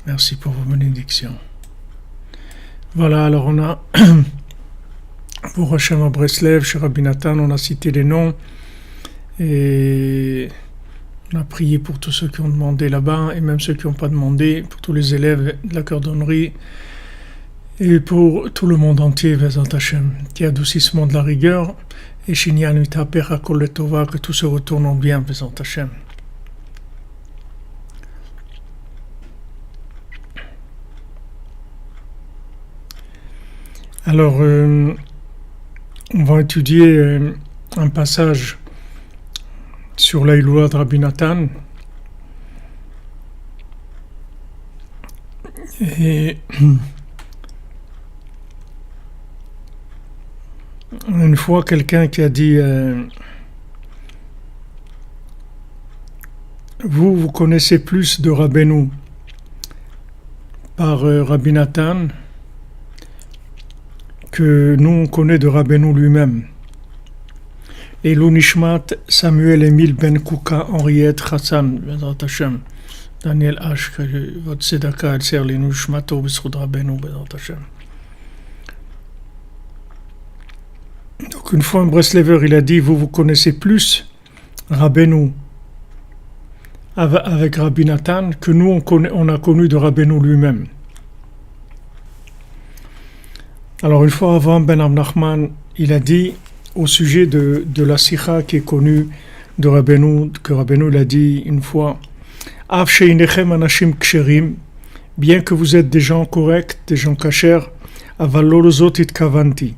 Merci pour vos bénédictions. Voilà, alors on a pour Hachem à Breslev, chez Rabbi Nathan, on a cité les noms et on a prié pour tous ceux qui ont demandé là-bas et même ceux qui n'ont pas demandé, pour tous les élèves de la cordonnerie et pour tout le monde entier, Vezat Hachem, qui adoucissement de la rigueur et Shinyan Mitaper Hakol Letova, que tout se retourne en bien, Vezat Hachem. Alors, on va étudier un passage sur la Iloua de Rabbi Nathan. Et une fois, quelqu'un qui a dit vous connaissez plus de Rabbeinu par Rabbi Nathan que nous on connaît de Rabbeinu lui-même. Et l'Unishmat Samuel Emile Ben Kouka Henriette Hassan Bezrat Hashem Daniel H. que votre Sedaka elle sert les Nishmato Besrud Rabbeinu Bezrat Hashem. Donc une fois un Breslever il a dit vous connaissez plus Rabbeinu avec Rabbi Nathan que nous on a connu de Rabbeinu lui-même. Alors une fois avant Ben Nachman il a dit au sujet de la sikha qui est connue de Rabbeinu, que Rabbeinu l'a dit une fois, Av sheinechem anashim ksherim, bien que vous êtes des gens corrects, des gens kashers, aval lo lozot itkavanti,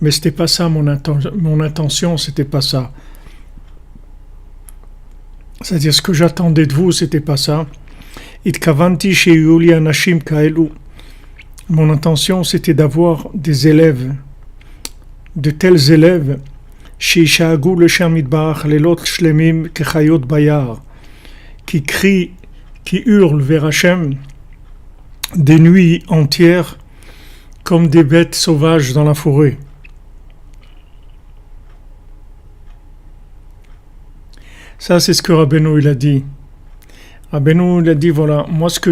mais c'était pas ça mon intention, c'était pas ça. C'est-à-dire ce que j'attendais de vous, c'était pas ça. Itkavanti sheyuli anashim kaelu. Mon intention, c'était d'avoir des élèves, de tels élèves, qui crient, qui hurlent vers Hachem des nuits entières comme des bêtes sauvages dans la forêt. Ça, c'est ce que Rabbeinu il a dit. Rabbeinu il a dit voilà, moi ce que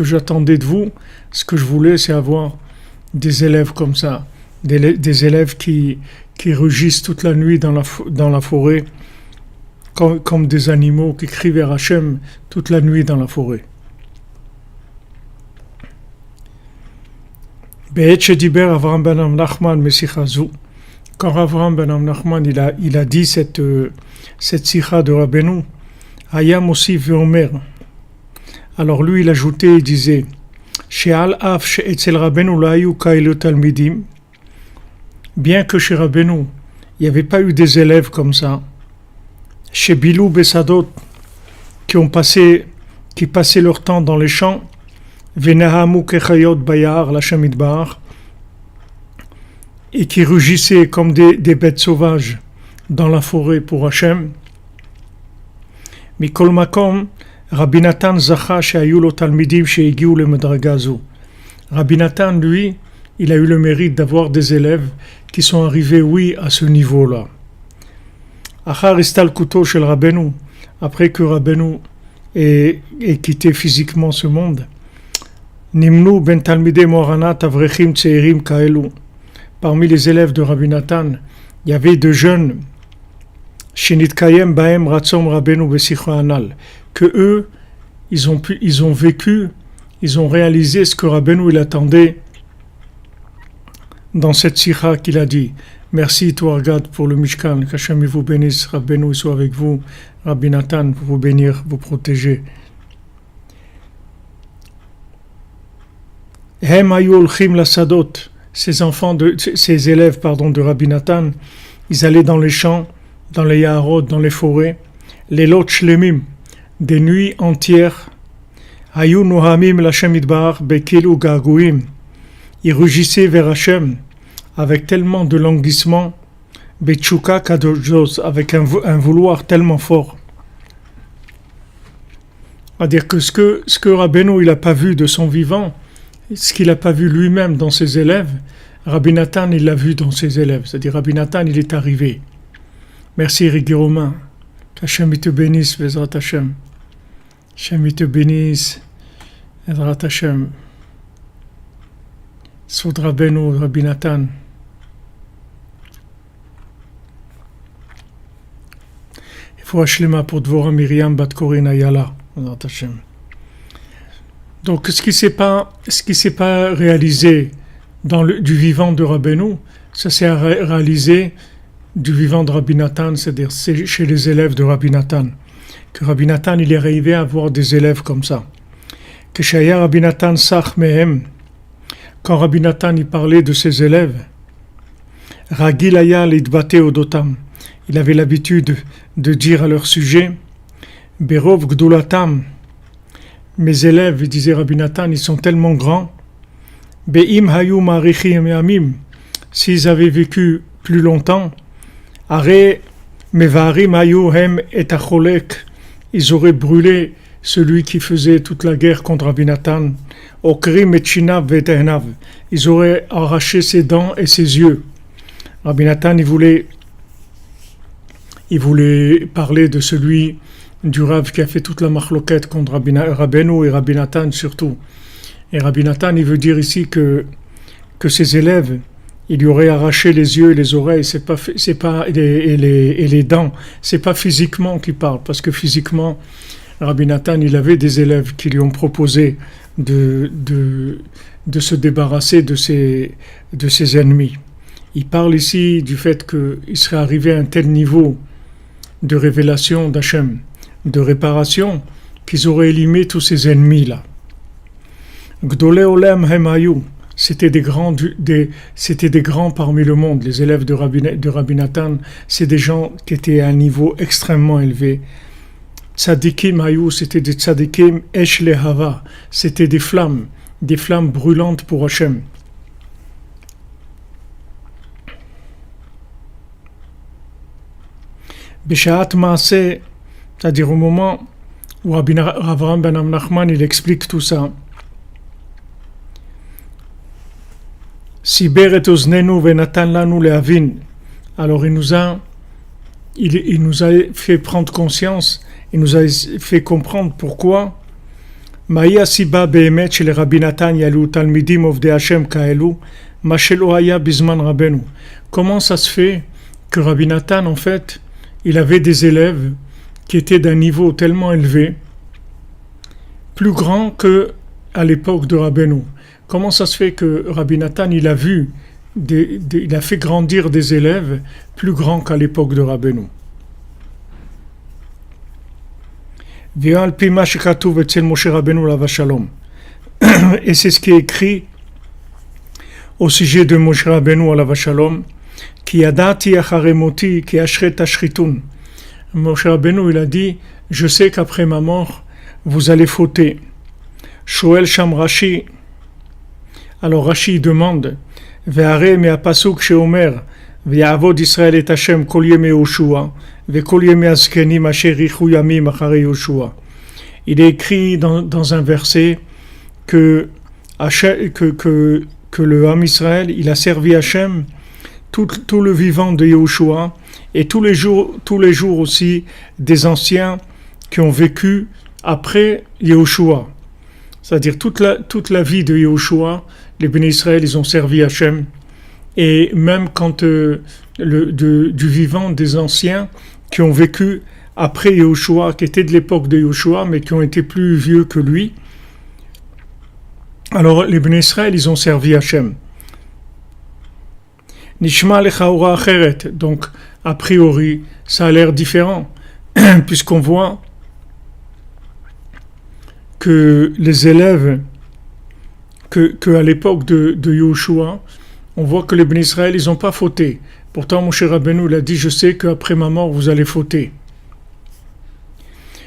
j'attendais de vous, ce que je voulais, c'est avoir des élèves comme ça. Des élèves qui rugissent toute la nuit dans la forêt, comme des animaux qui crient vers Hachem toute la nuit dans la forêt. Avraham ben Nachman Mesichazu. Quand Avraham ben Nachman il a dit cette sikha de Rabbeinu, Hayam aussi Veomer. Alors lui il ajoutait, il disait, She'al af she'etzel Rabbeinu la hayu kaelu talmidim. Bien que chez Rabbeinu, il n'y avait pas eu des élèves comme ça, chez Bilou Bessadot, qui passaient leur temps dans les champs, Venahamu Kechayot Bayar, la Shamidbar, et qui rugissaient comme des bêtes sauvages dans la forêt pour Hachem. Mikol Makom, Rabbi Nathan Zacha she'ayu lo talmidim she'igiu le medragazu. Rabbi Nathan, lui, il a eu le mérite d'avoir des élèves qui sont arrivés, oui, à ce niveau-là. Achar istal kuto shel Rabbeinu, après que Rabbeinu ait quitté physiquement ce monde, Nimnu ben talmidei moranat avrechim tseirim kaelu. Parmi les élèves de Rabbi Nathan, il y avait deux jeunes, shenitkayem baem ratzom Rabbeinu besicha anal, que eux, ils ont vécu, ils ont réalisé ce que Rabbeinu il attendait dans cette sikha qu'il a dit. Merci toi Gad pour le Mishkan, qu'Hachem vous bénisse, Rabbeinu soit avec vous, Rabbi Nathan pour vous bénir, vous protéger. Hem ayu olchim lasadot, ces élèves de Rabbi Nathan, ils allaient dans les champs, dans les yaharot, dans les forêts, les lot shlemim, des nuits entières. Ayu nohamim l'Hashem idbar bekilu gaguim, ils rugissaient vers Hachem avec tellement de languissement, betchuka kadojos, avec un vouloir tellement fort. C'est-à-dire que ce que Rabbeinu il n'a pas vu de son vivant, ce qu'il n'a pas vu lui-même dans ses élèves, Rabbi Nathan il l'a vu dans ses élèves. C'est-à-dire Rabbi Nathan il est arrivé. Merci Régui Romain. Qu'Hachem te bénisse, Vezrat Hachem. Hachem te bénisse. Ezrat Hashem, Sod Rabbeinu, Rabbi Natan. Il faut Hashlema pour Dvorah Miriam Bat Korin Ayala, Ezrat Hashem. Donc, ce qui s'est pas réalisé du vivant de Rabbeinu, ça s'est réalisé du vivant de Rabbi Natan, c'est-à-dire chez les élèves de Rabbi Natan. Que Rabbi Natan, il est arrivé à avoir des élèves comme ça. Que Shaya Rabbi Natan Sach Mehem, quand Rabbi Natan il parlait de ses élèves, Ragil Aya Lidbate Odotam, il avait l'habitude de dire à leur sujet, Berov Gdulatam, mes élèves, il disait Rabbi Natan, ils sont tellement grands. Be'im hayu marichim yamim, s'ils avaient vécu plus longtemps, are mevarim hayu hem et acholek, ils auraient brûlé celui qui faisait toute la guerre contre Rabbi Natan. Okrim et chinav ve'tehnav, ils auraient arraché ses dents et ses yeux. Rabbi Natan, il voulait parler de celui du Rav qui a fait toute la machloquette contre Rabbeinu et Rabbi Natan surtout. Et Rabbi Natan, il veut dire ici que ses élèves, il lui aurait arraché les yeux et les oreilles, et les dents. C'est pas physiquement qu'il parle, parce que physiquement, Rabbi Natan, il avait des élèves qui lui ont proposé de se débarrasser de ses ennemis. Il parle ici du fait qu'il serait arrivé à un tel niveau de révélation d'Hachem, de réparation, qu'ils auraient éliminé tous ces ennemis-là. Gdolé Olem Hemayu, c'était des grands parmi le monde. Les élèves de Rabbi Natan, c'est des gens qui étaient à un niveau extrêmement élevé. Tzadikim Hayu, c'était des tzadikim Esh Lehava, c'était des flammes brûlantes pour Hachem. Beshaat Maaseh, c'est-à-dire au moment où Rabbi Avraham ben Nachman il explique tout ça. Siber et oznenu venatan lanu lehavin. Alors il nous a fait prendre conscience, il nous a fait comprendre pourquoi. Maïa siba beemet shel Rabbi Natan yalu talmidim ovdei Hashem kaelu ma shelo haya bizman Rabbeinu. Comment ça se fait que Rabbi Natan en fait il avait des élèves qui étaient d'un niveau tellement élevé, plus grand que à l'époque de Rabbeinu. Comment ça se fait que Rabbi Natan il a fait grandir des élèves plus grands qu'à l'époque de Rabbeinu? Et c'est ce qui est écrit au sujet de Moshe Rabbeinu alav shalom. Ki yadati achare moti ki ashret ashritun. Moshe Rabbeinu il a dit, je sais qu'après ma mort vous allez fauter. Shoel sham Rashi. Alors Rashi demande, ve'are me apasuk sheomer ve'yavod Israël et Hashem kol yemei Yoshua ve'kol yemei azkenim asher richu yamim achare Yoshua. Il est écrit dans un verset que le Ham Israël il a servi Hashem tout le vivant de Yehoshua et tous les jours aussi des anciens qui ont vécu après Yehoshua. C'est-à-dire toute la vie de Yehoshua, les bénis Israël, ils ont servi Hachem. Et même quand du vivant des anciens qui ont vécu après Yehoshua, qui étaient de l'époque de Yehoshua, mais qui ont été plus vieux que lui, alors les bénis Israël, ils ont servi Hachem. Nishma lechaura acheret. Donc, a priori, ça a l'air différent, puisqu'on voit que les élèves, que à l'époque de Yehoshua, on voit que les bénis Israël, ils n'ont pas fauté. Pourtant, Moshe Rabbeinu, il a dit, je sais qu'après ma mort, vous allez fauter.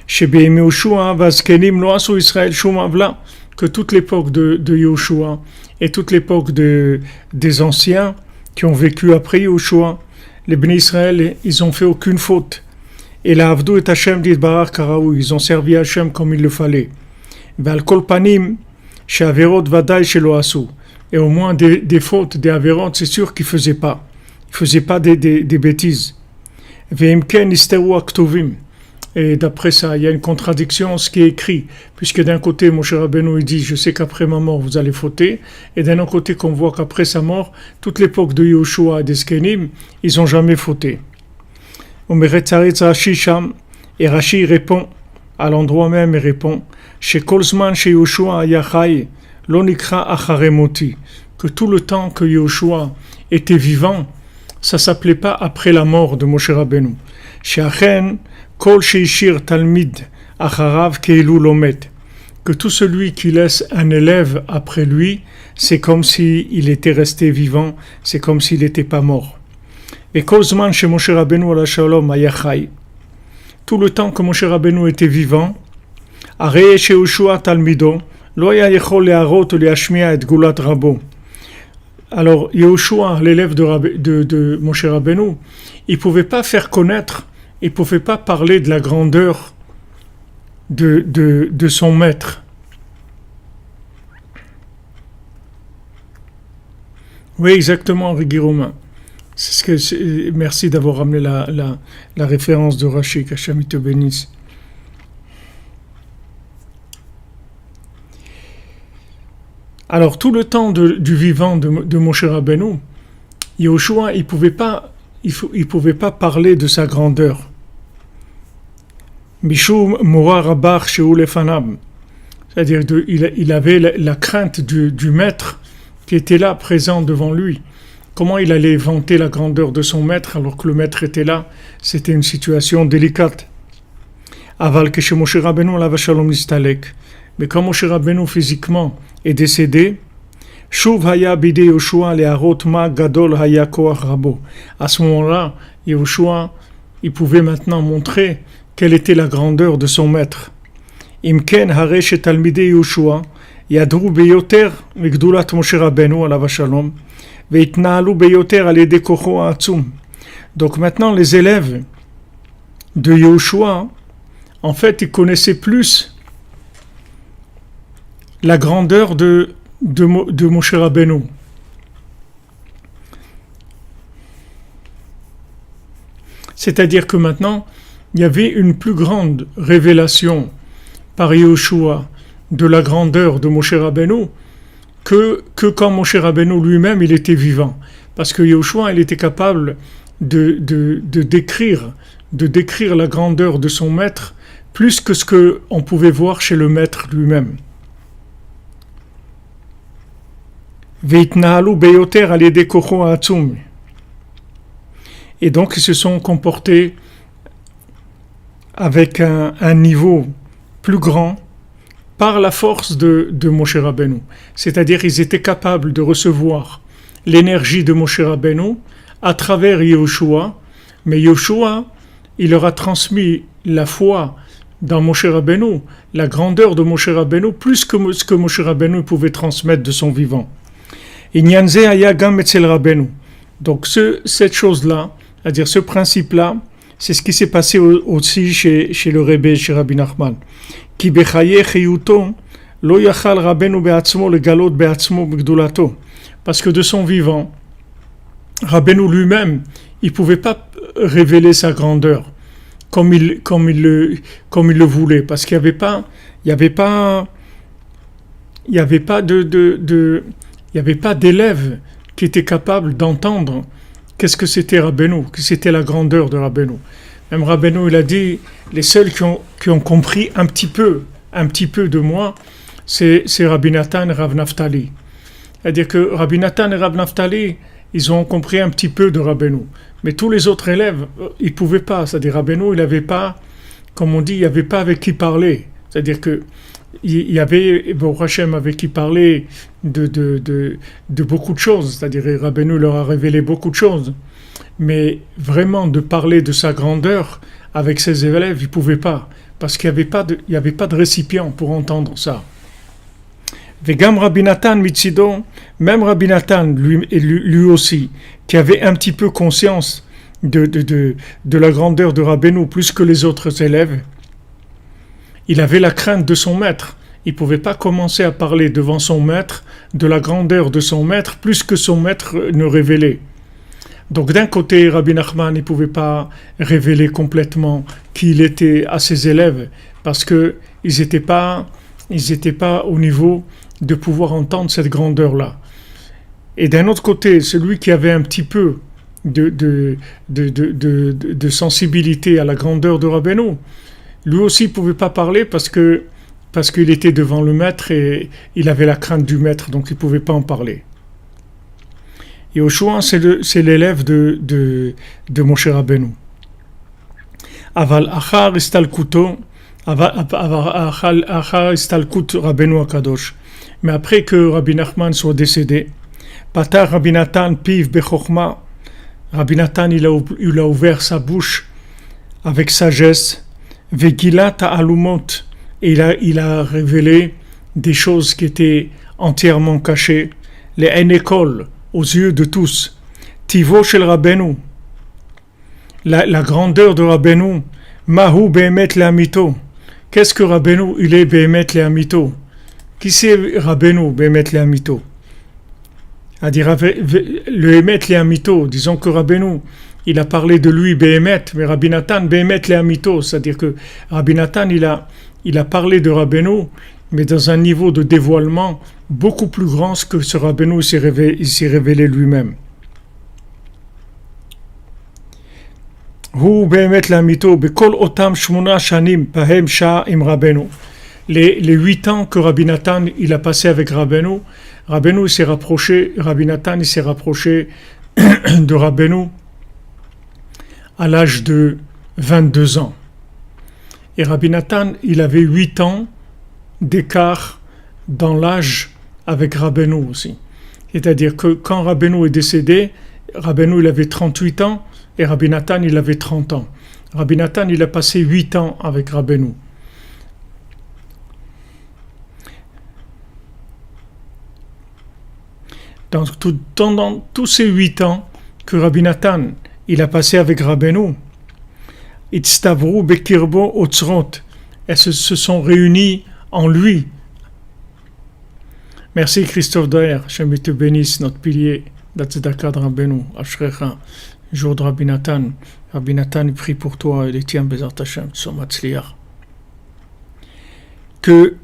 Shebeyim Yehoshua vazkenim lo asu Israël shum avla, que toute l'époque de Yehoshua et toute l'époque des anciens qui ont vécu après Yehoshua, les bénis Israël, ils n'ont fait aucune faute. Et la Avdou et Hashem dit Barar Karaou, ils ont servi Hashem comme il le fallait. Val kol panim, chez Averot Vadaï chez Loasu. Et au moins des fautes, des Averot, c'est sûr qu'ils ne faisaient pas. Ils ne faisaient pas des bêtises. Veimken isteru aktuvim. Et d'après ça, il y a une contradiction en ce qui est écrit, puisque d'un côté, Moshe Rabbeinu il dit, je sais qu'après ma mort, vous allez fauter, et d'un autre côté, qu'on voit qu'après sa mort, toute l'époque de Yehoshua et des Skenim, ils n'ont jamais fauté. Et Rashi répond, à l'endroit même, il répond, chez Kolzman, chez Yehoshua Ayachai, l'onikra acharemoti, que tout le temps que Yehoshua était vivant, ça s'appelait pas après la mort de Moshe Rabbeinu. Chez Achen, Kol sheishir talmid acharav keilu lomet, que tout celui qui laisse un élève après lui, c'est comme s'il était resté vivant, c'est comme s'il n'était pas mort. Et Kolzman chez Moshe Rabbeinu ala shalom ayachai, tout le temps que Moshe Rabbeinu était vivant, arei chez Yehoshua talmido, lo ya yechol leharot leashmiya et gulat rabo. Alors Yehoshua, l'élève de Moshe Rabbeinu, il ne pouvait pas faire connaître, il ne pouvait pas parler de la grandeur de son maître. Oui, exactement, Régui Romain. Merci d'avoir ramené la référence de Rashi, qu'Hachem te bénisse. Alors, tout le temps du vivant de Moshe Rabbeinu, Yehoshua, il pouvait pas parler de sa grandeur. Mishum Mora Rabach Shehu Lefanab. C'est-à-dire, il avait la crainte du maître qui était là, présent devant lui. Comment il allait vanter la grandeur de son maître alors que le maître était là? C'était une situation délicate. Aval que chez Moshe Rabbeinu la vachalom nistalek. Mais quand Moshe Rabbeinu physiquement est décédé, Shuv haya bide Yehoshua leharot ma gadol haya koach rabo. À ce moment-là, Yehoshua, il pouvait maintenant montrer quelle était la grandeur de son maître. Imken hare shetalmide Yehoshua yadru beyoter migdulat Moshe Rabbeinu alav shalom veitnaalu beyoter al yedei kocho ha'atzum. Donc maintenant, les élèves de Yehoshua, en fait, ils connaissaient plus la grandeur de Moshe Rabbeinu. C'est-à-dire que maintenant, il y avait une plus grande révélation par Yehoshua de la grandeur de Moshe Rabbeinu que quand Moshe Rabbeinu lui-même, il était vivant. Parce que Yehoshua, il était capable de décrire la grandeur de son maître plus que ce qu'on pouvait voir chez le maître lui-même. Veitnaalu beyoter al yedei kocho ha'atzum. Et donc ils se sont comportés avec un niveau plus grand par la force de Moshe Rabbeinu. C'est-à-dire ils étaient capables de recevoir l'énergie de Moshe Rabbeinu à travers Yehoshua, mais Yehoshua, il leur a transmis la foi dans Moshe Rabbeinu, la grandeur de Moshe Rabbeinu, plus que ce que Moshe Rabbeinu pouvait transmettre de son vivant. Inyanze haya gam etzel Rabbeinu. Donc cette chose-là, c'est-à-dire ce principe-là, c'est ce qui s'est passé aussi chez le Rebbe, chez Rabbi Nachman. Ki bechaye chiyuto lo yachal Rabbeinu be'atzmo legalot be'atzmo b'gdulato. Parce que de son vivant, Rabbeinu lui-même, il pouvait pas révéler sa grandeur comme il le voulait, parce qu'il y avait pas d'élèves qui étaient capables d'entendre qu'est-ce que c'était Rabbeinu, que c'était la grandeur de Rabbeinu. Même Rabbeinu, il a dit, les seuls qui ont compris un petit peu de moi, c'est Rabbi Nathan et Rav Naftali. C'est-à-dire que Rabbi Nathan et Rav Naftali, ils ont compris un petit peu de Rabbeinu. Mais tous les autres élèves, ils ne pouvaient pas. C'est-à-dire Rabbeinu, il n'avait pas, comme on dit, il n'y avait pas avec qui parler. C'est-à-dire que il y avait Baruch Hashem avec qui parler de beaucoup de choses, c'est-à-dire Rabbeinu leur a révélé beaucoup de choses, mais vraiment de parler de sa grandeur avec ses élèves, il ne pouvait pas, parce qu'il n'y avait pas de récipient pour entendre ça. Vegam Rabbi Nathan Mitzido, même Rabbi Nathan lui aussi, qui avait un petit peu conscience de la grandeur de Rabbeinu plus que les autres élèves, il avait la crainte de son maître. Il ne pouvait pas commencer à parler devant son maître de la grandeur de son maître plus que son maître ne révélait. Donc d'un côté, Rabbi Nachman ne pouvait pas révéler complètement qui il était à ses élèves parce qu'ils n'étaient pas au niveau de pouvoir entendre cette grandeur-là. Et d'un autre côté, celui qui avait un petit peu de sensibilité à la grandeur de Rabbeinu, lui aussi ne pouvait pas parler parce qu'il était devant le maître et il avait la crainte du maître, donc il ne pouvait pas en parler. Yoshua, c'est l'élève de Moshe Rabbeinu. Aval achar istalkuto, achar istalkut Rabbeinu Akadosh. Mais après que Rabbi Nachman soit décédé, Patar Rabbi Natan piv bechokma, Rabbi Natan il a ouvert sa bouche avec sagesse, vegilat alumot, et il a révélé des choses qui étaient entièrement cachées, les enekol, aux yeux de tous. Tivo shel Rabbeinu, la grandeur de Rabbeinu, Mahu behemet le'amito. Qu'est-ce que Rabbeinu il est behemet le'amito? Qui c'est Rabbeinu behemet le'amito? À dire le Emet le'amito, disons que Rabbeinu il a parlé de lui behemet, mais Rabbi Natan behemet le'amito, c'est-à-dire que Rabbi Natan il a parlé de Rabbeinu, mais dans un niveau de dévoilement beaucoup plus grand que ce Rabbeinu il s'est révélé lui-même. Hu behemet le'amito bekol otam shmona shanim pahem sha im Rabbeinu. Les 8 ans que Rabbi Natan il a passé avec Rabbeinu, Rabbi Natan il s'est rapproché de Rabbeinu à l'âge de 22 ans. Et Rabbi Natan, il avait 8 ans d'écart dans l'âge avec Rabbeinu aussi. C'est-à-dire que quand Rabbeinu est décédé, Rabbeinu il avait 38 ans et Rabbi Natan il avait 30 ans. Rabbi Natan il a passé 8 ans avec Rabbeinu. Dans tous ces 8 ans que Rabbi Natan il a passé avec Rabbeinu, Itztavru bekirbo otzrot, elles se sont réunies en lui. Merci Christophe Daher, Hashem te bénisse, notre pilier d'Atzedaka de Rabbeinu, Ashrecha, jour de Rabbi Natan. Rabbi Natan il prie pour toi et les tiens, Bezat Hashem, Somatzliar. Que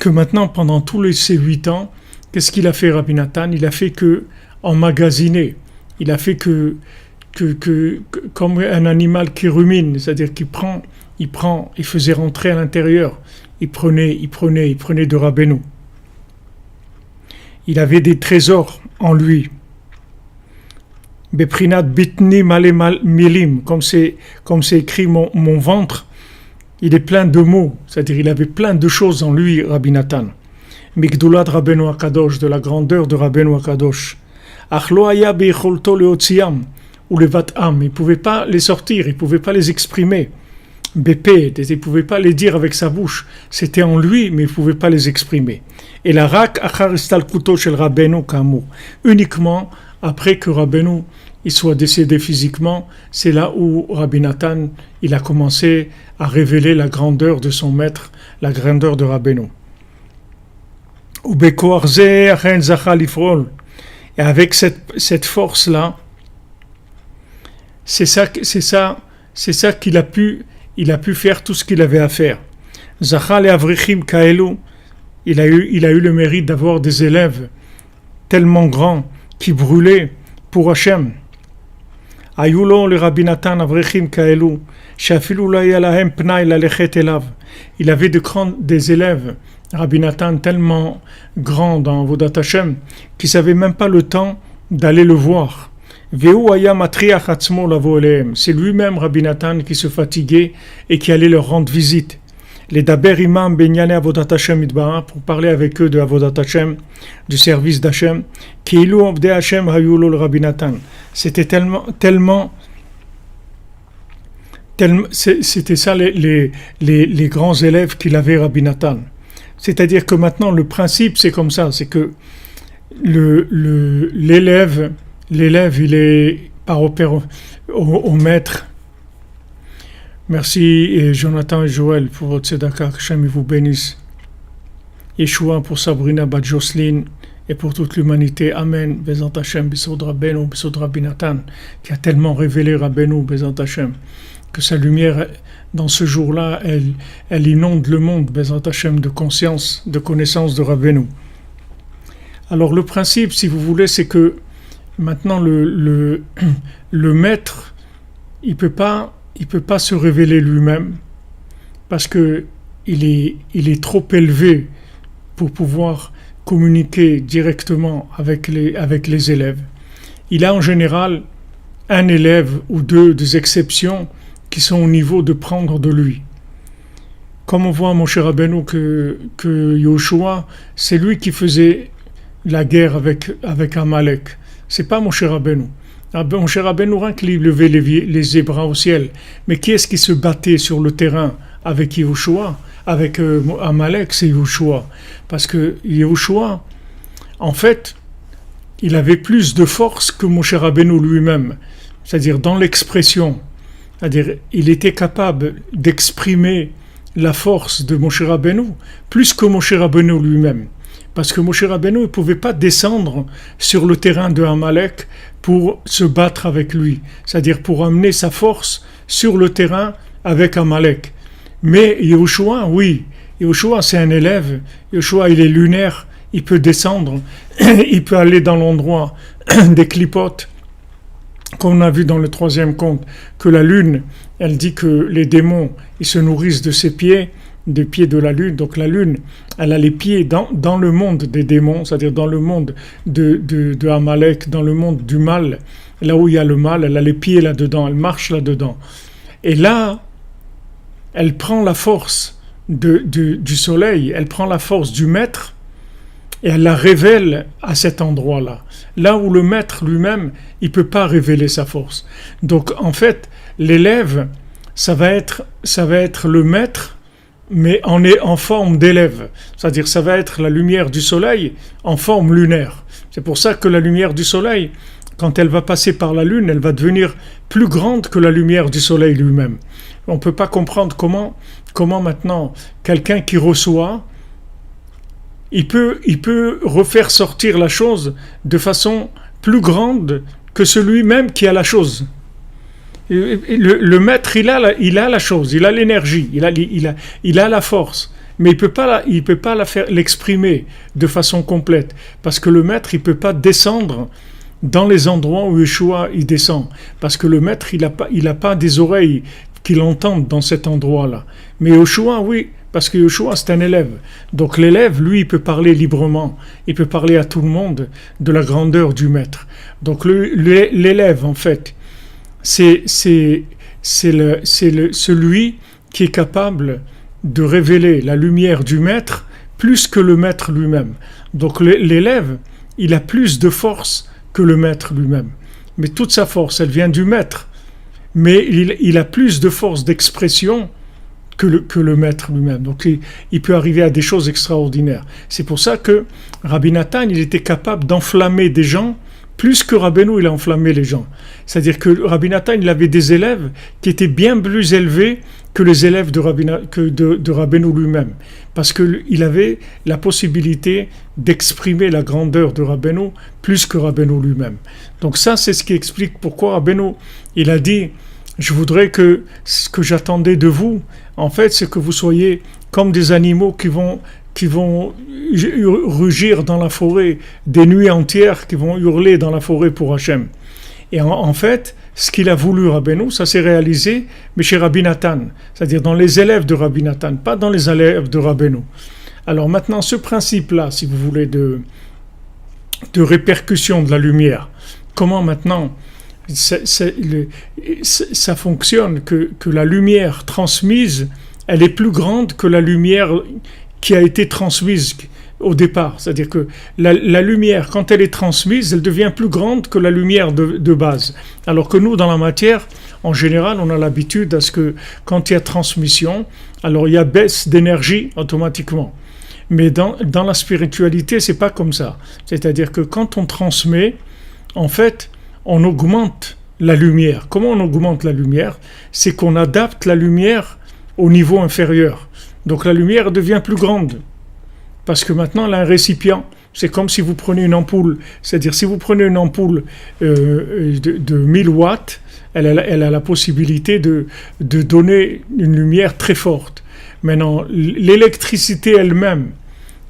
maintenant, pendant tous ces 8 ans, qu'est-ce qu'il a fait Rabbi Natan? Il a fait que emmagasiner. Il a fait que comme un animal qui rumine, c'est-à-dire il faisait rentrer à l'intérieur. Il prenait de Rabbeinu. Il avait des trésors en lui. Beprinat bitni male milim, comme c'est écrit mon ventre, il est plein de mots, c'est-à-dire il avait plein de choses en lui, Rabbi Natan. Migdulat Rabbeinu Akadosh, de la grandeur de Rabbeinu Akadosh. Achlo aya beicholto leotziam, ou le vatam, il ne pouvait pas les sortir, il ne pouvait pas les exprimer. Bépé, il ne pouvait pas les dire avec sa bouche, c'était en lui, mais il ne pouvait pas les exprimer. Et la rak achar istalkuto shel Rabbeinu kamur, uniquement après que Rabbeinu il soit décédé physiquement, c'est là où Rabbi Natan il a commencé à révéler la grandeur de son maître, la grandeur de Rabbeinu. Et avec cette force-là, c'est ça qu'il a pu faire tout ce qu'il avait à faire. Zachal et Avrichim Kaelu, il a eu le mérite d'avoir des élèves tellement grands qui brûlaient pour Hachem. Ayulo le Rabbi Natan Avrichim Kaelu, Shafilu la yalahem pnai la lechet elav. Il avait des élèves, Rabbi Natan, tellement grands dans Avodat Hashem, qui ne savaient même pas le temps d'aller le voir. C'est lui-même, Rabbi Natan, qui se fatiguait et qui allait leur rendre visite. Les Daber Imam Benyane Avodat Hashem Idbara, pour parler avec eux de Avodat Hashem, du service d'Hashem, Kilu Obde Hashem Hayulo le Rabbi Natan. C'était c'était ça les grands élèves qu'il avait, Rabbi Natan. C'est-à-dire que maintenant, le principe, c'est comme ça, c'est que l'élève, il est par rapport au maître. Merci Jonathan et Joël pour votre tzedaka, que Hashem vous bénisse. Yeshua pour Sabrina Bat Jocelyne et pour toute l'humanité. Amen. Bezat Hashem, Bisod Rabbeinu, Bisod Rabbi Natan, qui a tellement révélé Rabbeinu, Bezat Hashem, que sa lumière, dans ce jour-là, elle inonde le monde, Bezat Hashem, de conscience, de connaissance de Rabbeinu. Alors le principe, si vous voulez, c'est que maintenant le maître, il peut pas se révéler lui-même parce que il est trop élevé pour pouvoir communiquer directement avec les élèves. Il a en général un élève ou deux, des exceptions qui sont au niveau de prendre de lui. Comme on voit mon cher Rabbeinu que Yoshua, c'est lui qui faisait la guerre avec Amalek. C'est pas mon cher Rabbeinu. Mon cher Rabbeinu, rien qu'il levait les bras au ciel. Mais qui est-ce qui se battait sur le terrain avec Yoshua, avec Amalek? C'est Yoshua. Parce que Yoshua, en fait, il avait plus de force que mon cher Rabbeinu lui-même. C'est-à-dire dans l'expression. C'est-à-dire, il était capable d'exprimer la force de Moshe Rabbeinu plus que Moshe Rabbeinu lui-même. Parce que Moshe Rabbeinu ne pouvait pas descendre sur le terrain de Amalek pour se battre avec lui. C'est-à-dire pour amener sa force sur le terrain avec Amalek. Mais Yehoshua, oui. Yehoshua, c'est un élève. Yehoshua, il est lunaire. Il peut descendre. Il peut aller dans l'endroit des clipotes. Comme on a vu dans le 3e conte, que la lune, elle dit que les démons, ils se nourrissent de ses pieds, des pieds de la lune. Donc la lune, elle a les pieds dans le monde des démons, c'est-à-dire dans le monde de Amalek, dans le monde du mal, là où il y a le mal, elle a les pieds là-dedans, elle marche là-dedans. Et là, elle prend la force du soleil, elle prend la force du maître, et elle la révèle à cet endroit-là. Là où le maître lui-même, il ne peut pas révéler sa force. Donc en fait, l'élève, ça va être le maître, mais en forme d'élève. C'est-à-dire ça va être la lumière du soleil en forme lunaire. C'est pour ça que la lumière du soleil, quand elle va passer par la lune, elle va devenir plus grande que la lumière du soleil lui-même. On ne peut pas comprendre comment maintenant quelqu'un qui reçoit, il peut refaire sortir la chose de façon plus grande que celui-même qui a la chose. Le maître, il a la chose, il a l'énergie, il a la force, mais il peut pas l'exprimer de façon complète, parce que le maître, il peut pas descendre dans les endroits où Yeshua il descend, parce que le maître, il a pas des oreilles qui l'entendent dans cet endroit-là. Mais Yeshua, oui. Parce que Yeshua, c'est un élève. Donc l'élève, lui, il peut parler librement. Il peut parler à tout le monde de la grandeur du maître. Donc l'élève, en fait, c'est celui qui est capable de révéler la lumière du maître plus que le maître lui-même. Donc l'élève, il a plus de force que le maître lui-même. Mais toute sa force, elle vient du maître. Mais il a plus de force d'expression que le maître lui-même. Donc il peut arriver à des choses extraordinaires. C'est pour ça que Rabbi Natan, il était capable d'enflammer des gens plus que Rabbeinu, il a enflammé les gens. C'est-à-dire que Rabbi Natan, il avait des élèves qui étaient bien plus élevés que les élèves de Rabbeinu lui-même. Parce qu'il avait la possibilité d'exprimer la grandeur de Rabbeinu plus que Rabbeinu lui-même. Donc ça, c'est ce qui explique pourquoi Rabbeinu, il a dit: je voudrais que ce que j'attendais de vous, en fait, c'est que vous soyez comme des animaux qui vont rugir dans la forêt des nuits entières, qui vont hurler dans la forêt pour Hachem. Et en fait, ce qu'il a voulu Rabbeinu, ça s'est réalisé, mais chez Rabbi Natan, c'est-à-dire dans les élèves de Rabbi Natan, pas dans les élèves de Rabbeinu. Alors maintenant, ce principe-là, si vous voulez, de répercussion de la lumière, comment maintenant ça fonctionne, que la lumière transmise, elle est plus grande que la lumière qui a été transmise au départ. C'est-à-dire que la lumière, quand elle est transmise, elle devient plus grande que la lumière de base. Alors que nous, dans la matière, en général, on a l'habitude à ce que quand il y a transmission, alors il y a baisse d'énergie automatiquement. Mais dans la spiritualité, c'est pas comme ça. C'est-à-dire que quand on transmet, en fait, on augmente la lumière. Comment on augmente la lumière? C'est qu'on adapte la lumière au niveau inférieur. Donc la lumière devient plus grande. Parce que maintenant, elle a un récipient. C'est comme si vous prenez une ampoule, c'est-à-dire si vous prenez une ampoule de 1000 watts, elle a la possibilité de donner une lumière très forte. Maintenant, l'électricité elle-même,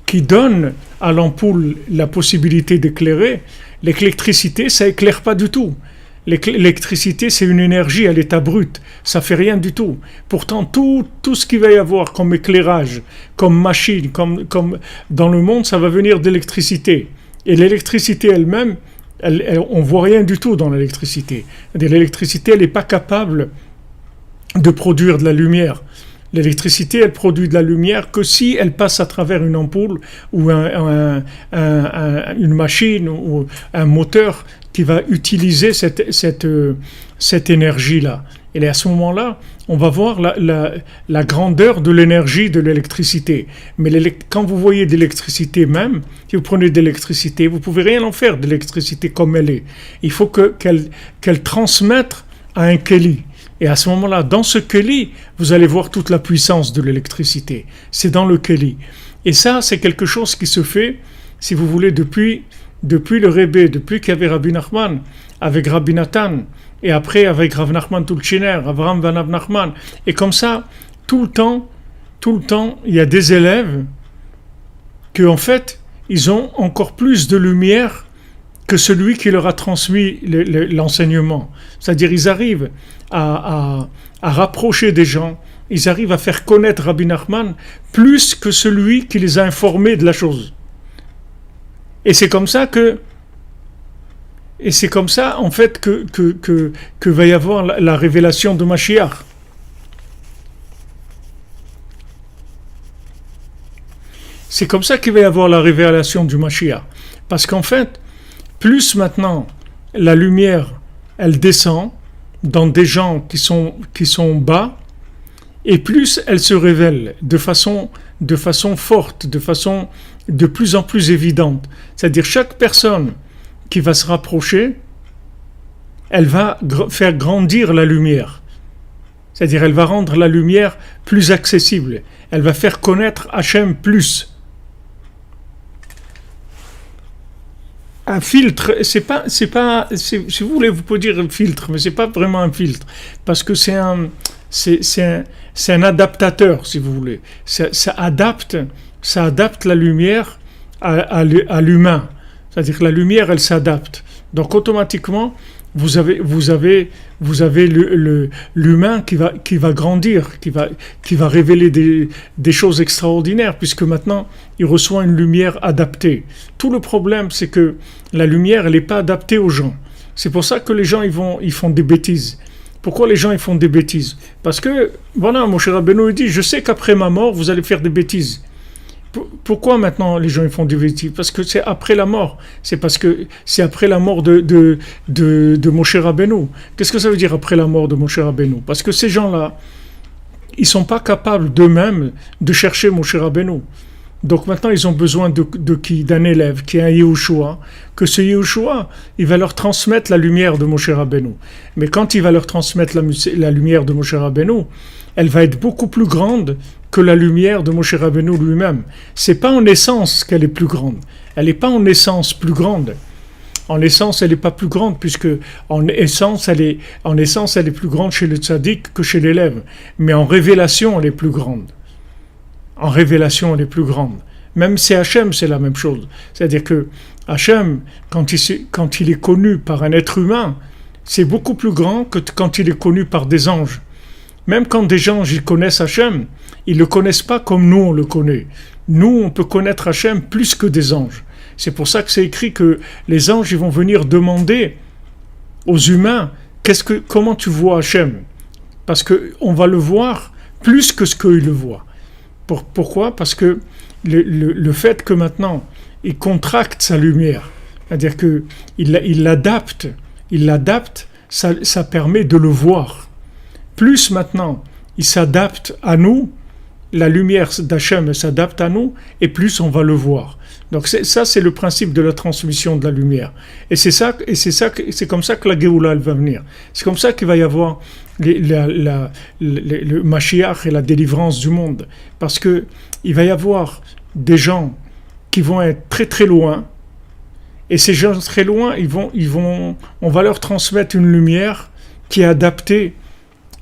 qui donne à l'ampoule la possibilité d'éclairer, l'électricité, ça éclaire pas du tout. L'électricité, c'est une énergie à l'état brut, ça fait rien du tout. Pourtant, tout ce qu'il va y avoir comme éclairage, comme machine, comme dans le monde, ça va venir d'électricité. Et l'électricité elle-même, on voit rien du tout dans l'électricité. L'électricité, elle n'est pas capable de produire de la lumière. L'électricité, elle produit de la lumière que si elle passe à travers une ampoule ou une machine ou un moteur qui va utiliser cette énergie-là. Et à ce moment-là, on va voir la grandeur de l'énergie de l'électricité. Mais quand vous voyez de l'électricité même, si vous prenez de l'électricité, vous ne pouvez rien en faire de l'électricité comme elle est. Il faut qu'elle transmette à un keli. Et à ce moment-là, dans ce keli, vous allez voir toute la puissance de l'électricité. C'est dans le keli. Et ça, c'est quelque chose qui se fait, si vous voulez, depuis le Rebbe, depuis qu'il y avait Rabbi Nachman, avec Rabbi Nathan, et après avec Rav Nachman Tulchiner, Avraham Van Rav Nachman. Et comme ça, tout le temps, il y a des élèves qui, en fait, ils ont encore plus de lumière que celui qui leur a transmis l'enseignement. C'est-à-dire, ils arrivent à rapprocher des gens, ils arrivent à faire connaître Rabbi Nachman plus que celui qui les a informés de la chose. Et c'est comme ça en fait que va y avoir la révélation de Mashiach. C'est comme ça qu'il va y avoir la révélation du Mashiach. Parce qu'en fait, plus maintenant la lumière, elle descend dans des gens qui sont bas, et plus elle se révèle de façon forte, de façon de plus en plus évidente. C'est-à-dire chaque personne qui va se rapprocher, elle va faire grandir la lumière. C'est-à-dire elle va rendre la lumière plus accessible. Elle va faire connaître Hachem plus. Un filtre, c'est pas, si vous voulez, vous pouvez dire un filtre, mais c'est pas vraiment un filtre, parce que c'est un adaptateur, si vous voulez. Ça adapte la lumière à l'humain. C'est-à-dire que la lumière, elle s'adapte. Donc automatiquement, vous avez l'humain qui va grandir, qui va révéler des choses extraordinaires, puisque maintenant il reçoit une lumière adaptée. Tout le problème, c'est que la lumière, elle n'est pas adaptée aux gens. C'est pour ça que les gens ils font des bêtises. Pourquoi les gens ils font des bêtises? Parce que voilà, mon cher Rabbeinu dit, je sais qu'après ma mort, vous allez faire des bêtises. Pourquoi maintenant les gens ils font des bêtises? Parce que c'est après la mort. C'est parce que c'est après la mort de Moshe Rabbeinu. Qu'est-ce que ça veut dire après la mort de Moshe Rabbeinu? Parce que ces gens-là, ils sont pas capables d'eux-mêmes de chercher Moshe Rabbeinu. Donc maintenant ils ont besoin de qui? D'un élève qui est un Yehoshua, que ce Yehoshua, il va leur transmettre la lumière de Moshe Rabbeinu. Mais quand il va leur transmettre la lumière de Moshe Rabbeinu, elle va être beaucoup plus grande que la lumière de Moshe Rabbeinu lui-même. C'est pas en essence qu'elle est plus grande. Elle n'est pas en essence plus grande. En essence, elle n'est pas plus grande, puisque en essence, elle est plus grande chez le tzaddik que chez l'élève. Mais en révélation, elle est plus grande. En révélation, elle est plus grande. Même si Hachem, c'est la même chose. C'est-à-dire que Hachem, quand il est connu par un être humain, c'est beaucoup plus grand que quand il est connu par des anges. Même quand des anges ils connaissent Hachem, ils ne le connaissent pas comme nous on le connaît. Nous, on peut connaître Hachem plus que des anges. C'est pour ça que c'est écrit que les anges ils vont venir demander aux humains comment tu vois Hachem? Parce qu'on va le voir plus que ce qu'ils le voient. Pourquoi? Parce que le fait que maintenant il contracte sa lumière, c'est-à-dire qu'il l'adapte, ça permet de le voir. Plus maintenant il s'adapte à nous, la lumière d'Hachem s'adapte à nous, et plus on va le voir. Donc c'est le principe de la transmission de la lumière. Et c'est comme ça que la Géoula elle va venir. C'est comme ça qu'il va y avoir le Mashiach et la délivrance du monde. Parce que il va y avoir des gens qui vont être très très loin. Et ces gens très loin, on va leur transmettre une lumière qui est adaptée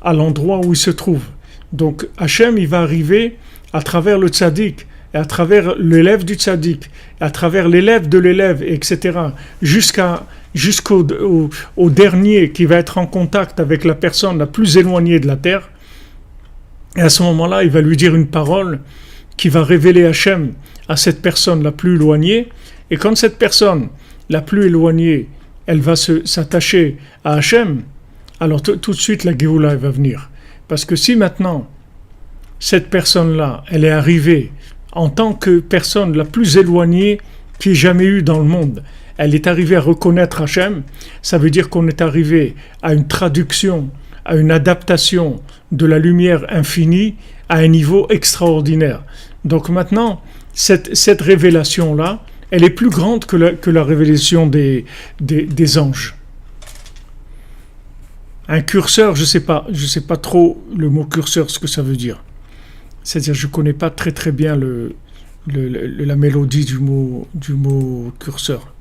à l'endroit où ils se trouvent. Donc Hachem, il va arriver à travers le tzaddik, et à travers l'élève du tzaddik, et à travers l'élève de l'élève, etc., jusqu'au dernier qui va être en contact avec la personne la plus éloignée de la terre. Et à ce moment-là, il va lui dire une parole qui va révéler Hachem à cette personne la plus éloignée. Et quand cette personne la plus éloignée, elle va s'attacher à Hachem, alors tout de suite la Géoula va venir. Parce que si maintenant, cette personne-là, elle est arrivée en tant que personne la plus éloignée qu'il y ait jamais eu dans le monde, elle est arrivée à reconnaître Hachem, ça veut dire qu'on est arrivé à une traduction, à une adaptation de la lumière infinie à un niveau extraordinaire. Donc maintenant, cette révélation-là, elle est plus grande que la révélation des anges. Un curseur, je sais pas trop le mot curseur, ce que ça veut dire. C'est-à-dire, je connais pas très très bien la mélodie du mot curseur.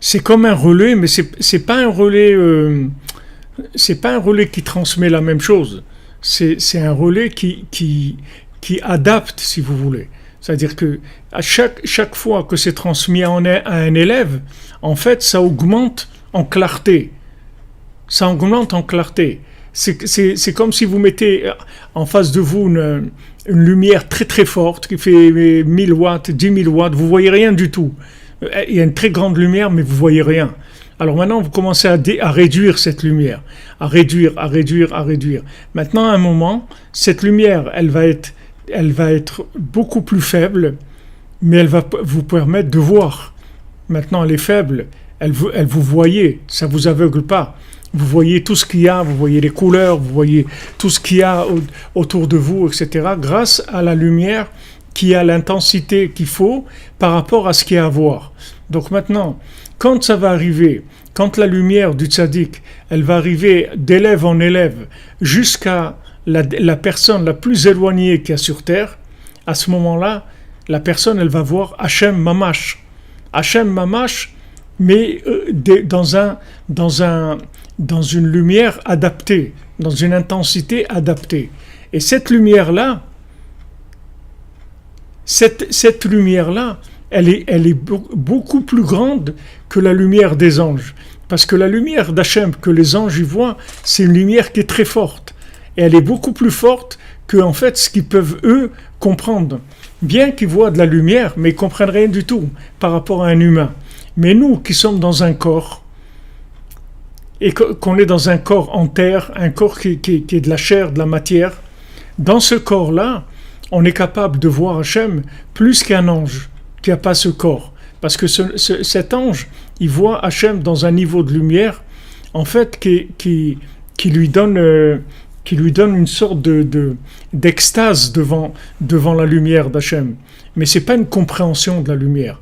C'est comme un relais, mais c'est pas un relais. C'est pas un relais qui transmet la même chose. C'est un relais qui adapte, si vous voulez. C'est-à-dire que à chaque fois que c'est transmis à un élève, en fait, ça augmente en clarté. Ça augmente en clarté. C'est comme si vous mettez en face de vous une lumière très très forte qui fait 1000 watts, 10 000 watts, vous voyez rien du tout. Il y a une très grande lumière, mais vous voyez rien. Alors maintenant, vous commencez à réduire cette lumière, à réduire. Maintenant, à un moment, cette lumière, elle va être beaucoup plus faible, mais elle va vous permettre de voir. Maintenant, elle est faible, elle vous voyez, ça ne vous aveugle pas. Vous voyez tout ce qu'il y a, vous voyez les couleurs, vous voyez tout ce qu'il y a autour de vous, etc., grâce à la lumière qui a l'intensité qu'il faut par rapport à ce qu'il y a à voir. Donc maintenant, quand ça va arriver, quand la lumière du tzaddik, elle va arriver d'élève en élève jusqu'à la personne la plus éloignée qu'il y a sur terre, à ce moment-là, la personne, elle va voir Hachem Mamash. Hachem Mamash, mais dans une lumière adaptée, dans une intensité adaptée. Et cette lumière-là, elle est beaucoup plus grande que la lumière des anges. Parce que la lumière d'Hachem que les anges y voient, c'est une lumière qui est très forte. Et elle est beaucoup plus forte que, en fait, ce qu'ils peuvent, eux, comprendre. Bien qu'ils voient de la lumière, mais ils ne comprennent rien du tout par rapport à un humain. Mais nous, qui sommes dans un corps, et qu'on est dans un corps en terre, un corps qui est de la chair, de la matière, dans ce corps-là, on est capable de voir Hachem plus qu'un ange qui n'a pas ce corps. Parce que cet ange, il voit Hachem dans un niveau de lumière, en fait, qui lui donne une sorte d'extase devant la lumière d'Hachem. Mais ce n'est pas une compréhension de la lumière.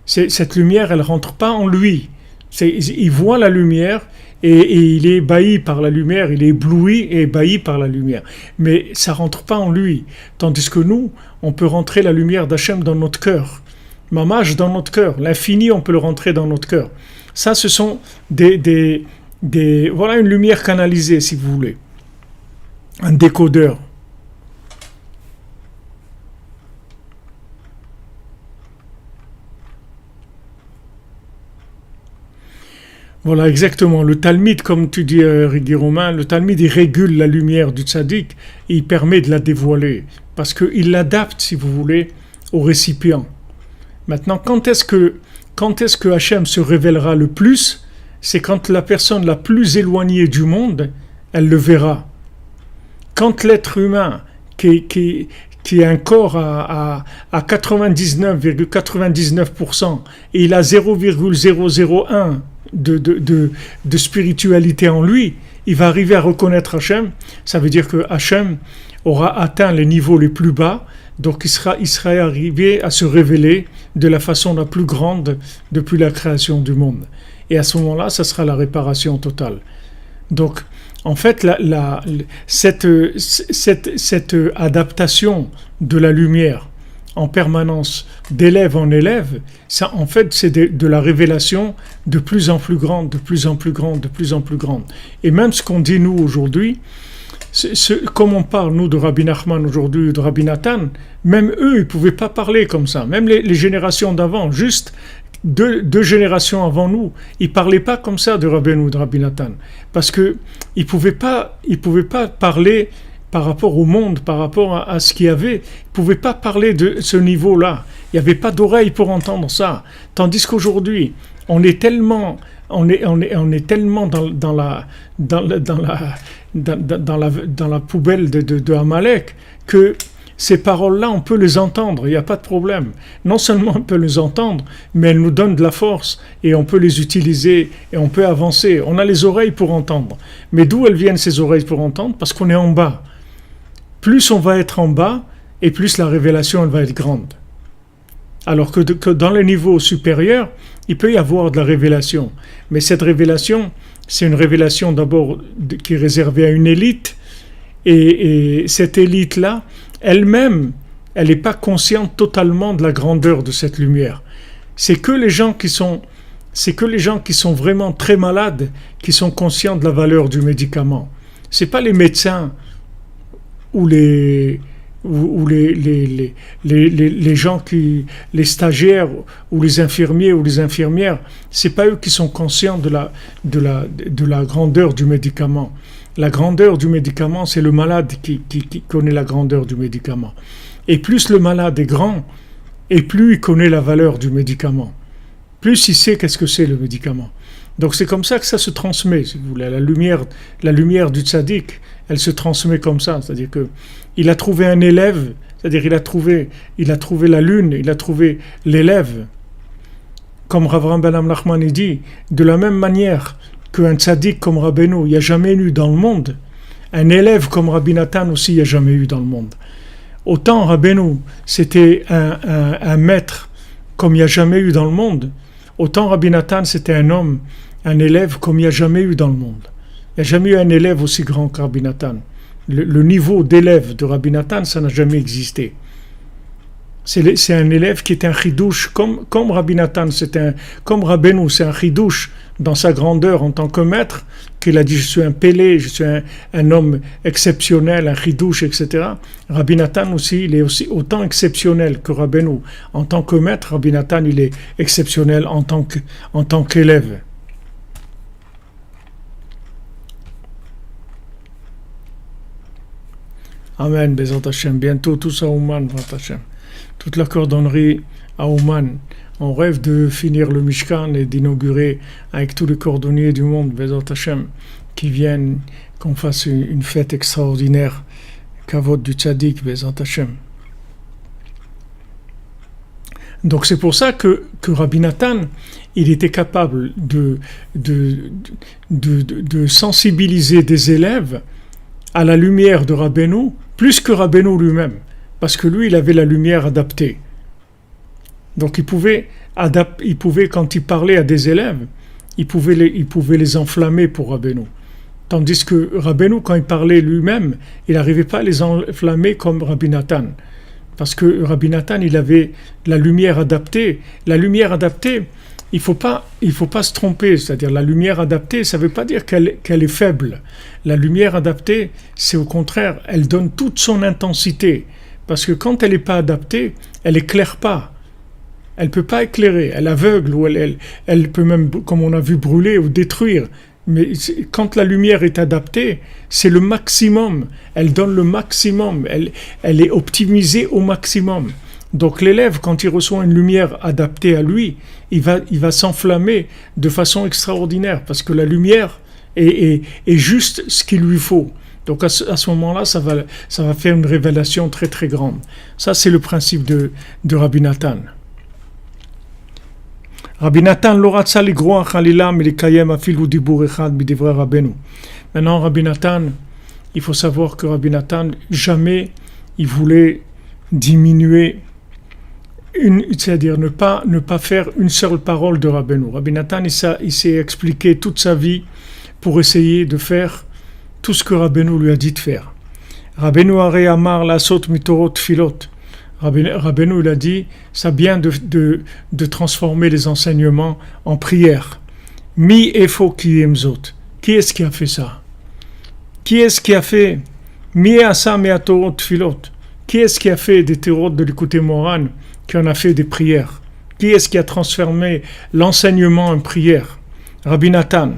Cette lumière, elle ne rentre pas en lui. Il voit la lumière et il est ébahi par la lumière, il est ébloui et ébahi par la lumière. Mais ça ne rentre pas en lui. Tandis que nous, on peut rentrer la lumière d'Hachem dans notre cœur. Mamash dans notre cœur. L'infini, on peut le rentrer dans notre cœur. Ça, ce sont voilà une lumière canalisée, si vous voulez. Un décodeur. Voilà, exactement. Le Talmud, comme tu dis, Régis Romain, le Talmud, il régule la lumière du tzaddik et il permet de la dévoiler. Parce qu'il l'adapte, si vous voulez, au récipient. Maintenant, quand est-ce que Hachem se révélera le plus? C'est quand la personne la plus éloignée du monde, elle le verra. Quand l'être humain, qui a un corps à 99,99% et il a 0,001 de spiritualité en lui, il va arriver à reconnaître Hachem. Ça veut dire que Hachem aura atteint les niveaux les plus bas, donc il sera arrivé à se révéler de la façon la plus grande depuis la création du monde. Et à ce moment-là, ça sera la réparation totale. Donc, En fait, cette adaptation de la lumière en permanence, d'élève en élève, ça, en fait, c'est de la révélation de plus en plus grande, de plus en plus grande, de plus en plus grande. Et même ce qu'on dit nous aujourd'hui, comme on parle nous de Rabbi Nachman aujourd'hui, de Rabbi Nathan, même eux, ils ne pouvaient pas parler comme ça. Même les générations d'avant, juste deux générations avant nous, ils ne parlaient pas comme ça de Rabbeinu, de Rabbi Nathan. Parce qu'ils ne pouvaient pas parler par rapport au monde, par rapport à ce qu'il y avait. Ils ne pouvaient pas parler de ce niveau-là. Il n'y avait pas d'oreille pour entendre ça. Tandis qu'aujourd'hui, on est tellement dans la poubelle de Amalek que ces paroles-là, on peut les entendre, il n'y a pas de problème. Non seulement on peut les entendre, mais elles nous donnent de la force et on peut les utiliser et on peut avancer. On a les oreilles pour entendre. Mais d'où elles viennent ces oreilles pour entendre? Parce qu'on est en bas. Plus on va être en bas et plus la révélation elle va être grande. Alors que dans les niveaux supérieurs, il peut y avoir de la révélation. Mais cette révélation, c'est une révélation d'abord qui est réservée à une élite. Et cette élite-là, elle-même, elle n'est pas consciente totalement de la grandeur de cette lumière. C'est que les gens qui sont vraiment très malades qui sont conscients de la valeur du médicament. C'est pas les médecins ou les gens les stagiaires ou les infirmiers ou les infirmières, c'est pas eux qui sont conscients de la grandeur du médicament. La grandeur du médicament, c'est le malade qui connaît la grandeur du médicament. Et plus le malade est grand, et plus il connaît la valeur du médicament. Plus il sait qu'est-ce que c'est le médicament. Donc c'est comme ça que ça se transmet, si vous voulez. La lumière du tzaddik, elle se transmet comme ça. C'est-à-dire que il a trouvé un élève, c'est-à-dire il a trouvé la lune, il a trouvé l'élève. Comme Rav Ram Ben Nachman dit, de la même manière qu'un tzaddik comme Rabbeinu, il n'y a jamais eu dans le monde, un élève comme Rabbi Nathan aussi, il n'y a jamais eu dans le monde. Autant Rabbeinu, c'était un maître comme il n'y a jamais eu dans le monde, autant Rabbi Nathan, c'était un homme, un élève comme il n'y a jamais eu dans le monde. Il n'y a jamais eu un élève aussi grand que Rabbi Nathan. Le niveau d'élève de Rabbi Nathan, ça n'a jamais existé. C'est un élève qui est un chidouche, comme Rabbi Nathan, comme Rabbeinu, c'est un chidouche dans sa grandeur en tant que maître, qu'il a dit je suis un pélé, je suis un homme exceptionnel, un chidouche, etc. Rabbi Nathan aussi, il est aussi autant exceptionnel que Rabbeinu. En tant que maître, Rabbi Nathan, il est exceptionnel en tant qu'élève. Amen, Bezat Hashem. Bientôt, tous à Ouman, Bezat Hashem. Toute la cordonnerie à Ouman. On rêve de finir le Mishkan et d'inaugurer avec tous les cordonniers du monde, Bezat Hashem, qui viennent, qu'on fasse une fête extraordinaire, Kavod du Tzaddik, Bezat Hashem. Donc c'est pour ça que Rabbi Nathan, il était capable de sensibiliser des élèves à la lumière de Rabbeinu, plus que Rabbeinu lui-même. Parce que lui, il avait la lumière adaptée. Donc il pouvait, quand il parlait à des élèves, il pouvait les enflammer pour Rabbeinu. Tandis que Rabbeinu, quand il parlait lui-même, il n'arrivait pas à les enflammer comme Rabbi Nathan. Parce que Rabbi Nathan, il avait la lumière adaptée. La lumière adaptée, il faut pas se tromper. C'est-à-dire, la lumière adaptée, ça ne veut pas dire qu'elle est faible. La lumière adaptée, c'est au contraire, elle donne toute son intensité. Parce que quand elle n'est pas adaptée, elle n'éclaire pas. Elle ne peut pas éclairer. Elle aveugle ou elle peut même, comme on a vu, brûler ou détruire. Mais quand la lumière est adaptée, c'est le maximum. Elle donne le maximum. Elle est optimisée au maximum. Donc l'élève, quand il reçoit une lumière adaptée à lui, il va s'enflammer de façon extraordinaire. Parce que la lumière est juste ce qu'il lui faut. Donc à ce moment-là, ça va faire une révélation très très grande. Ça, c'est le principe de Rabbi Nathan. Rabbi Nathan l'oratza ligroa chalila milikayem afilu dibur echad midivre Rabbeinu. Maintenant, Rabbi Nathan, il faut savoir que Rabbi Nathan, jamais il voulait diminuer, c'est-à-dire ne pas faire une seule parole de Rabbeinu. Rabbi Nathan, il s'est expliqué toute sa vie pour essayer de faire tout ce que Rabbeinu lui a dit de faire. Rabbeinu Arei Amar Lasot Mitorot Tfilot. Rabbeinu il a dit, ça bien de transformer les enseignements en prière. Mi efo ki emzot. Qui est-ce qui a fait ça? Qui est-ce qui a fait Mi asa me atorot tfilot? Qui est-ce qui a fait des terrots de l'écouter Moran, qui en a fait des prières? Qui est-ce qui a transformé l'enseignement en prière? Rabbi Nathan.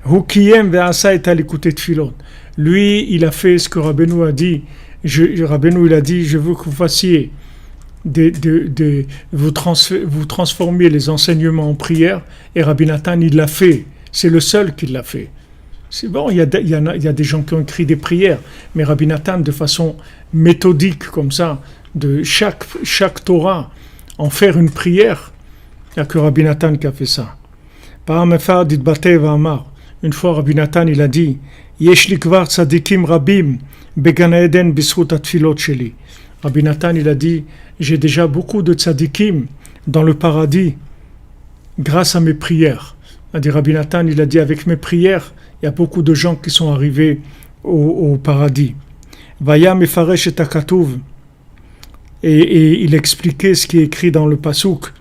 Hu kiyem ve'asa et al écouter tfilot. Lui, il a fait ce que Rabbeinu a dit. Rabbeinu il a dit, je veux que vous fassiez vous transformiez les enseignements en prière, et Rabbi Nathan il l'a fait, c'est le seul qui l'a fait. C'est bon, il y a des gens qui ont écrit des prières, mais Rabbi Nathan de façon méthodique comme ça, de chaque Torah, en faire une prière, il n'y a que Rabbi Nathan qui a fait ça. Une fois Rabbi Nathan il a dit, Yesh li kvar tzadikim rabim began Eden bisrut atfilot sheli. Rabbi Nathan il a dit, j'ai déjà beaucoup de tzadikim dans le paradis grâce à mes prières. Rabbi Nathan il a dit, avec mes prières, il y a beaucoup de gens qui sont arrivés au paradis. Vaya mefaresh et akatuv. Et il expliquait ce qui est écrit dans le pasuk.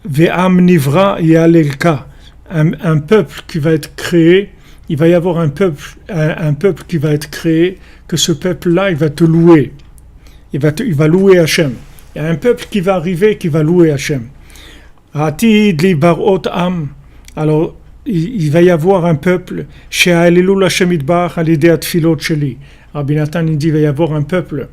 Ve'am nivra yalelka. Un peuple qui va être créé, il va y avoir un peuple qui va être créé, que ce peuple-là, il va te louer. Il va louer Hachem. Il y a un peuple qui va arriver, qui va louer Hachem. Atid li barot am. Alors, il va y avoir un peuple, she'alelu Hachem idbach alidei atfilot sheli. Rabbi Nathan il dit, il va y avoir un peuple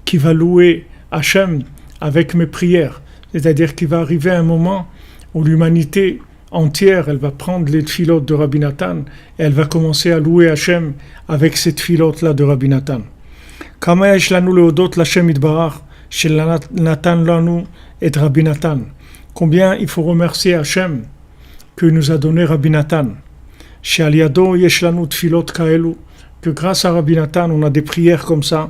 qui va louer Hachem avec mes prières. C'est-à-dire qu'il va arriver un moment où l'humanité entière, elle va prendre les tfilotes de Rabbi Nathan et elle va commencer à louer Hachem avec ces tfilotes-là de Rabbi Nathan. Kama yesh lanu leodot l'Hachem idbarach shel Nathan lanu et Rabbi Nathan. Combien il faut remercier Hachem que nous a donné Rabbi Nathan. Shel yado yesh lanu tfilot kaelu, que grâce à Rabbi Nathan on a des prières comme ça.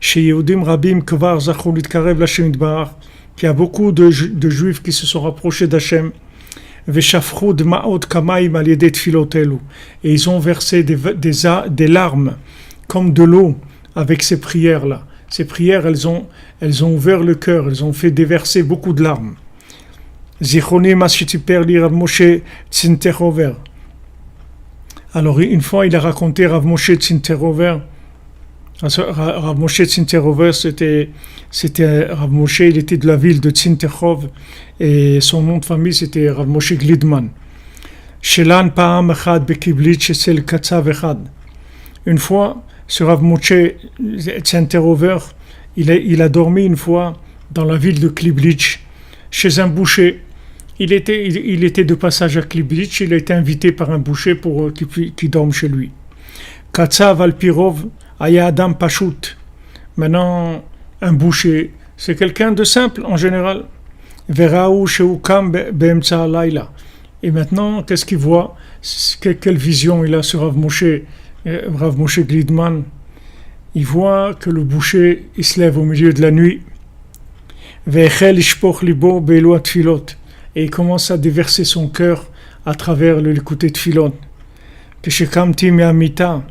Chez Yehudim Rabim kvar zachou litkarev l'Hachem idbarach, qu'il y a beaucoup de juifs qui se sont rapprochés d'Hachem. Et ils ont versé des larmes comme de l'eau avec ces prières-là. Ces prières, elles ont ouvert le cœur, elles ont fait déverser beaucoup de larmes. Alors une fois, il a raconté Rav Moshe Tsinterover. Rav Moshe Tsinterover, c'était Rav Moshe, il était de la ville de Tsinterov et son nom de famille c'était Rav Moshe Glidman. Shelan Pa'am Echad Bekiblitch Esel Katsav Echad. Une fois, ce Rav Moshe Tsinterover, il a dormi une fois dans la ville de Kliblitch chez un boucher. Il était de passage à Kliblitch, il a été invité par un boucher pour qu'il dorme chez lui. Katsav Alpirov Aya Adam Pashut. Maintenant, un boucher, c'est quelqu'un de simple en général. Veraou Sheukam Beemtsa Laila. Et maintenant, qu'est-ce qu'il voit? Quelle vision il a sur Rav Moshe Glidman? Il voit que le boucher, il se lève au milieu de la nuit. Ve'echel ishpoch libo be'elu atfilot. Et il commence à déverser son cœur à travers le l'écouter tfilot. Keshekamti me'amita.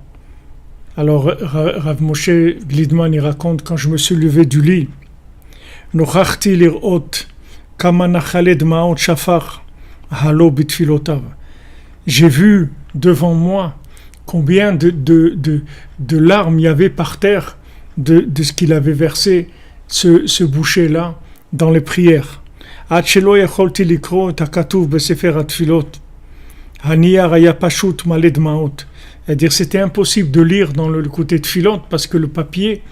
Alors Rav Moshe Glidman il raconte, quand je me suis levé du lit, Nochachti lirot kama nachale dmaot shafach halo bitfilotav. J'ai vu devant moi combien de larmes il y avait par terre de ce qu'il avait versé ce boucher-là dans les prières. Ad shelo yacholti likro et hakatuv besefer atfilot haniyar haya pashut malé dmaot. C'est-à-dire c'était impossible de lire dans le côté de Tfilot parce que le papier,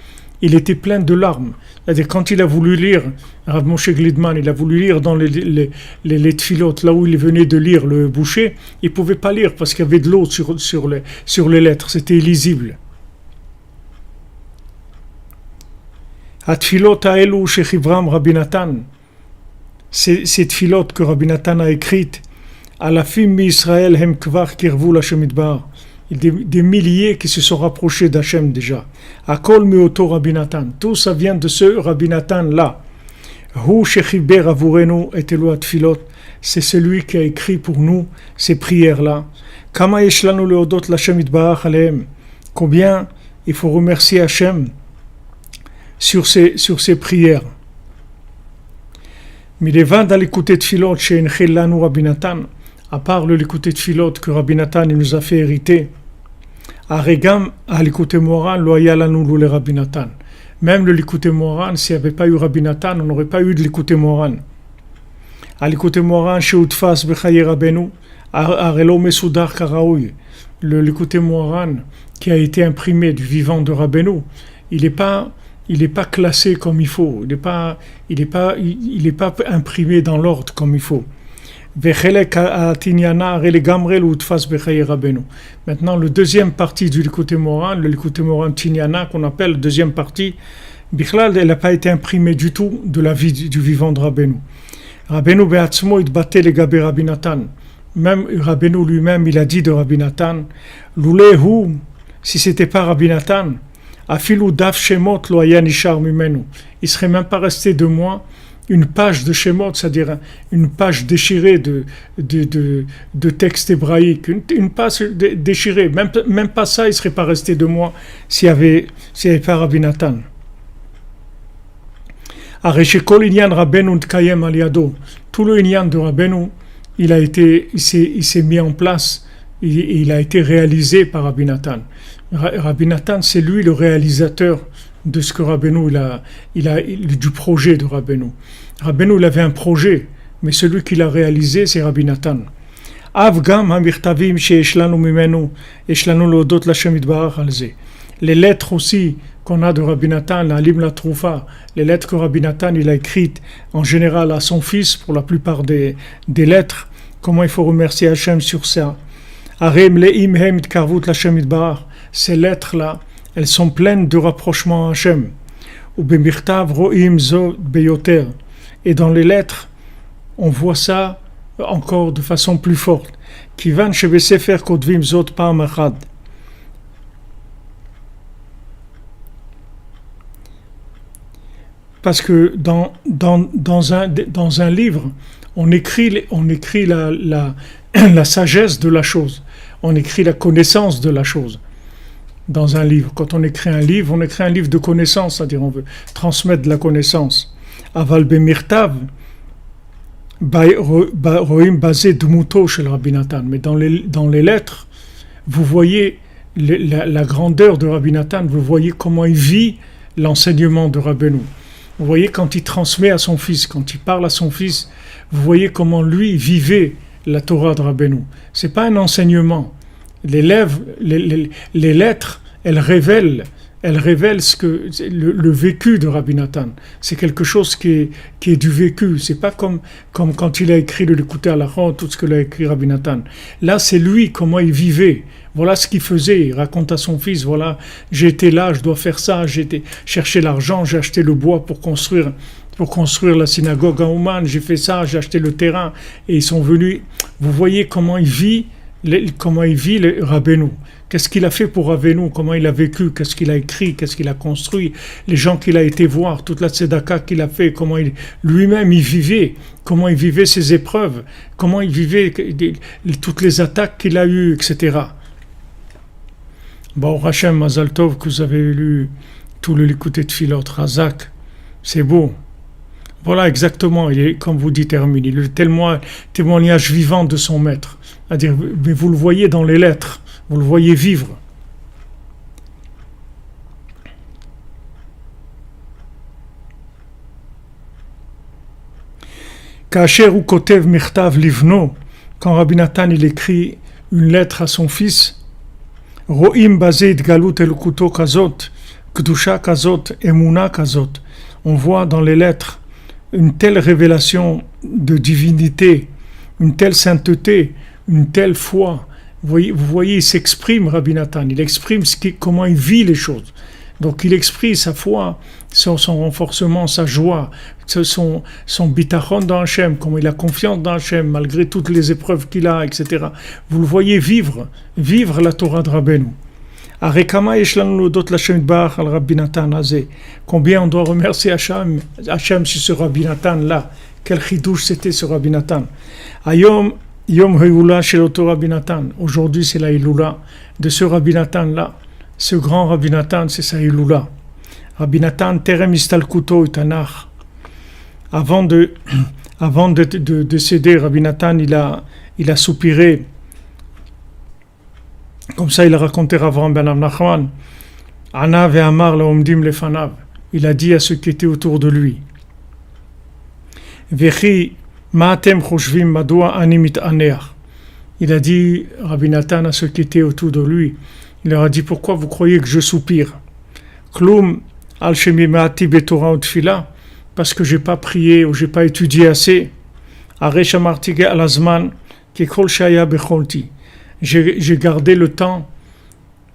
il était plein de larmes. C'est-à-dire quand il a voulu lire, Rav Moshe Glidman, il a voulu lire dans les Tfilot, là où il venait de lire le boucher, il ne pouvait pas lire parce qu'il y avait de l'eau sur les lettres, c'était illisible. Atfilot ha'elu shechivram Rabbi Nathan, ces Tfilot que Rabbi Nathan a écrites, alafim mi-Israël hem kvar kirvu l'Hashem idbar. Des milliers qui se sont rapprochés d'Hachem déjà. Akol meoto Rabbi Nathan. Tout ça vient de ce Rabbi Nathan là. Hu shechiber avurenu et elu atfilot. C'est celui qui a écrit pour nous ces prières là. Kama yesh lanu leodot l'Hashem itbarach alehem. Combien il faut remercier Hachem sur ses prières. Milevad al l'écouter de Philot chez Enchilanu Rabbi Natan, à part le l'écouter de Philot que Rabbi Natan il nous a fait hériter, à Regam à l'écouter Moran, loyalanu le Rabbi Natan. Même le l'écouter Moran, s'il n'y avait pas eu Rabbi Natan, on n'aurait pas eu de l'écouter Moran. À l'écouter Moran chez Utfas Bechaye Rabbeinu, à Relo Mesudar Karaoui, le l'écouter Moran qui a été imprimé du vivant de Rabbeinu, il n'est pas classé comme il faut, il est pas imprimé dans l'ordre comme il faut. Maintenant, le deuxième partie du Likutei Moharan, le Likutei Moharan Tinyana, qu'on appelle deuxième partie, Bichlal, elle n'a pas été imprimée du tout de la vie du vivant de Rabbeinu. Rabbeinu be'atzmo itbaté legabe Rabbi Natan. Même Rabbeinu lui-même, il a dit de Rabbi Natan, Loulehu, si c'était pas Rabbi Natan, Afilu daf shemot lo haya nishar mimenu. Il serait même pas resté de moi une page de shemot, c'est-à-dire une page déchirée de texte hébraïque, une page déchirée, même pas ça, il serait pas resté de moi s'il y avait pas Rabbi Natan. Areshekol inyan Rabbeinu tkayem al yado. Tout le inyan de Rabbeinu, il s'est mis en place, il a été réalisé par Rabbi Natan. Rabbi Natan, c'est lui le réalisateur de ce que Rabbeinu du projet de Rabbeinu. Rabbeinu, il avait un projet, mais celui qui l'a réalisé, c'est Rabbi Natan. Avgam hamirtavim she'eshlanu mimenu, eshlanu leodot l'Hashem yitbarach al ze. Les lettres aussi qu'on a de Rabbi Natan, la Lim la Troufa, les lettres que Rabbi Natan il a écrites en général à son fils, pour la plupart des lettres, comment il faut remercier Hachem sur ça. Arem le'im hem itkarvut l'Hashem yitbarach. Ces lettres-là, elles sont pleines de rapprochement à Hachem. Ou bemirtav ro'im zo beyoter. Et dans les lettres, on voit ça encore de façon plus forte. Kivan shebesefer kodvim zot pa'am achad. Parce que dans un livre, on écrit la sagesse de la chose. On écrit la connaissance de la chose. Dans un livre. Quand on écrit un livre de connaissance, c'est-à-dire on veut transmettre de la connaissance. Aval bemirtav, roim basé dumuto chez le Rabbi Natan. Mais dans les lettres, vous voyez la grandeur de Rabbi Natan, vous voyez comment il vit l'enseignement de Rabbeinu. Vous voyez quand il transmet à son fils, quand il parle à son fils, vous voyez comment lui vivait la Torah de Rabbeinu. C'est pas un enseignement. Les lettres, elles révèlent ce que le vécu de Rabbi Natan. C'est quelque chose qui est du vécu. C'est pas comme quand il a écrit le Likutei Halachot, tout ce que l'a écrit Rabbi Natan. Là, c'est lui comment il vivait. Voilà ce qu'il faisait. Il raconte à son fils, voilà, j'ai été là, je dois faire ça, j'ai été chercher l'argent, j'ai acheté le bois pour construire la synagogue à Ouman, j'ai fait ça, j'ai acheté le terrain et ils sont venus. Vous voyez comment il vit le Rabbeinu. Qu'est-ce qu'il a fait pour Rabbeinu, comment il a vécu, qu'est-ce qu'il a écrit, qu'est-ce qu'il a construit, les gens qu'il a été voir, toute la tzedaka qu'il a fait, comment lui-même il vivait ses épreuves, comment il vivait toutes les attaques qu'il a eues, etc. Bon, Hachem Mazal Tov, que vous avez lu tout le Likutei Tfilot, Razak, c'est beau. Voilà exactement, il est, comme vous dites, Hermine, il est le témoignage vivant de son maître. C'est-à-dire, mais vous le voyez dans les lettres, vous le voyez vivre. Kacher ou kotev mirtav livno, quand Rabbi Natan il écrit une lettre à son fils, ro'im bazeit galut elukuto kazot, kedusha kazot, emuna kazot. On voit dans les lettres une telle révélation de divinité, une telle sainteté, une telle foi. Vous voyez, il s'exprime, Rabbi Natan, il exprime comment il vit les choses. Donc il exprime sa foi, son renforcement, sa joie, son bitachon dans Hachem, comment il a confiance dans Hachem, malgré toutes les épreuves qu'il a, etc. Vous le voyez vivre la Torah de Rabbeinu. Combien on doit remercier Hachem sur ce Rabbi Natan là. Quel chidouche c'était ce Rabbi Natan. Yom Hayula shel oto Rabbi Natan. Aujourd'hui c'est la Hilula de ce Rabbi Natan là. ce grand Rabbi Nathan, c'est sa Iloula. Rabbi Nathan, Terem Istalkuto et Tanach. Avant de décéder, Rabbi Nathan, il a soupiré. Comme ça, il a raconté à Avraham ben Nachman. Anav et Amar laomdim lefanav. Il a dit à ceux qui étaient autour de lui. Vechi ma'atem choshvim madoua ani mitaneach. Il a dit, Rabbi Nathan, à ceux qui étaient autour de lui, il leur a dit, pourquoi vous croyez que je soupire? Klum al shemimati betorah ou tfila, parce que j'ai pas prié ou j'ai pas étudié assez. Aresh amartige alazman kekol shaya becholti. J'ai gardé le temps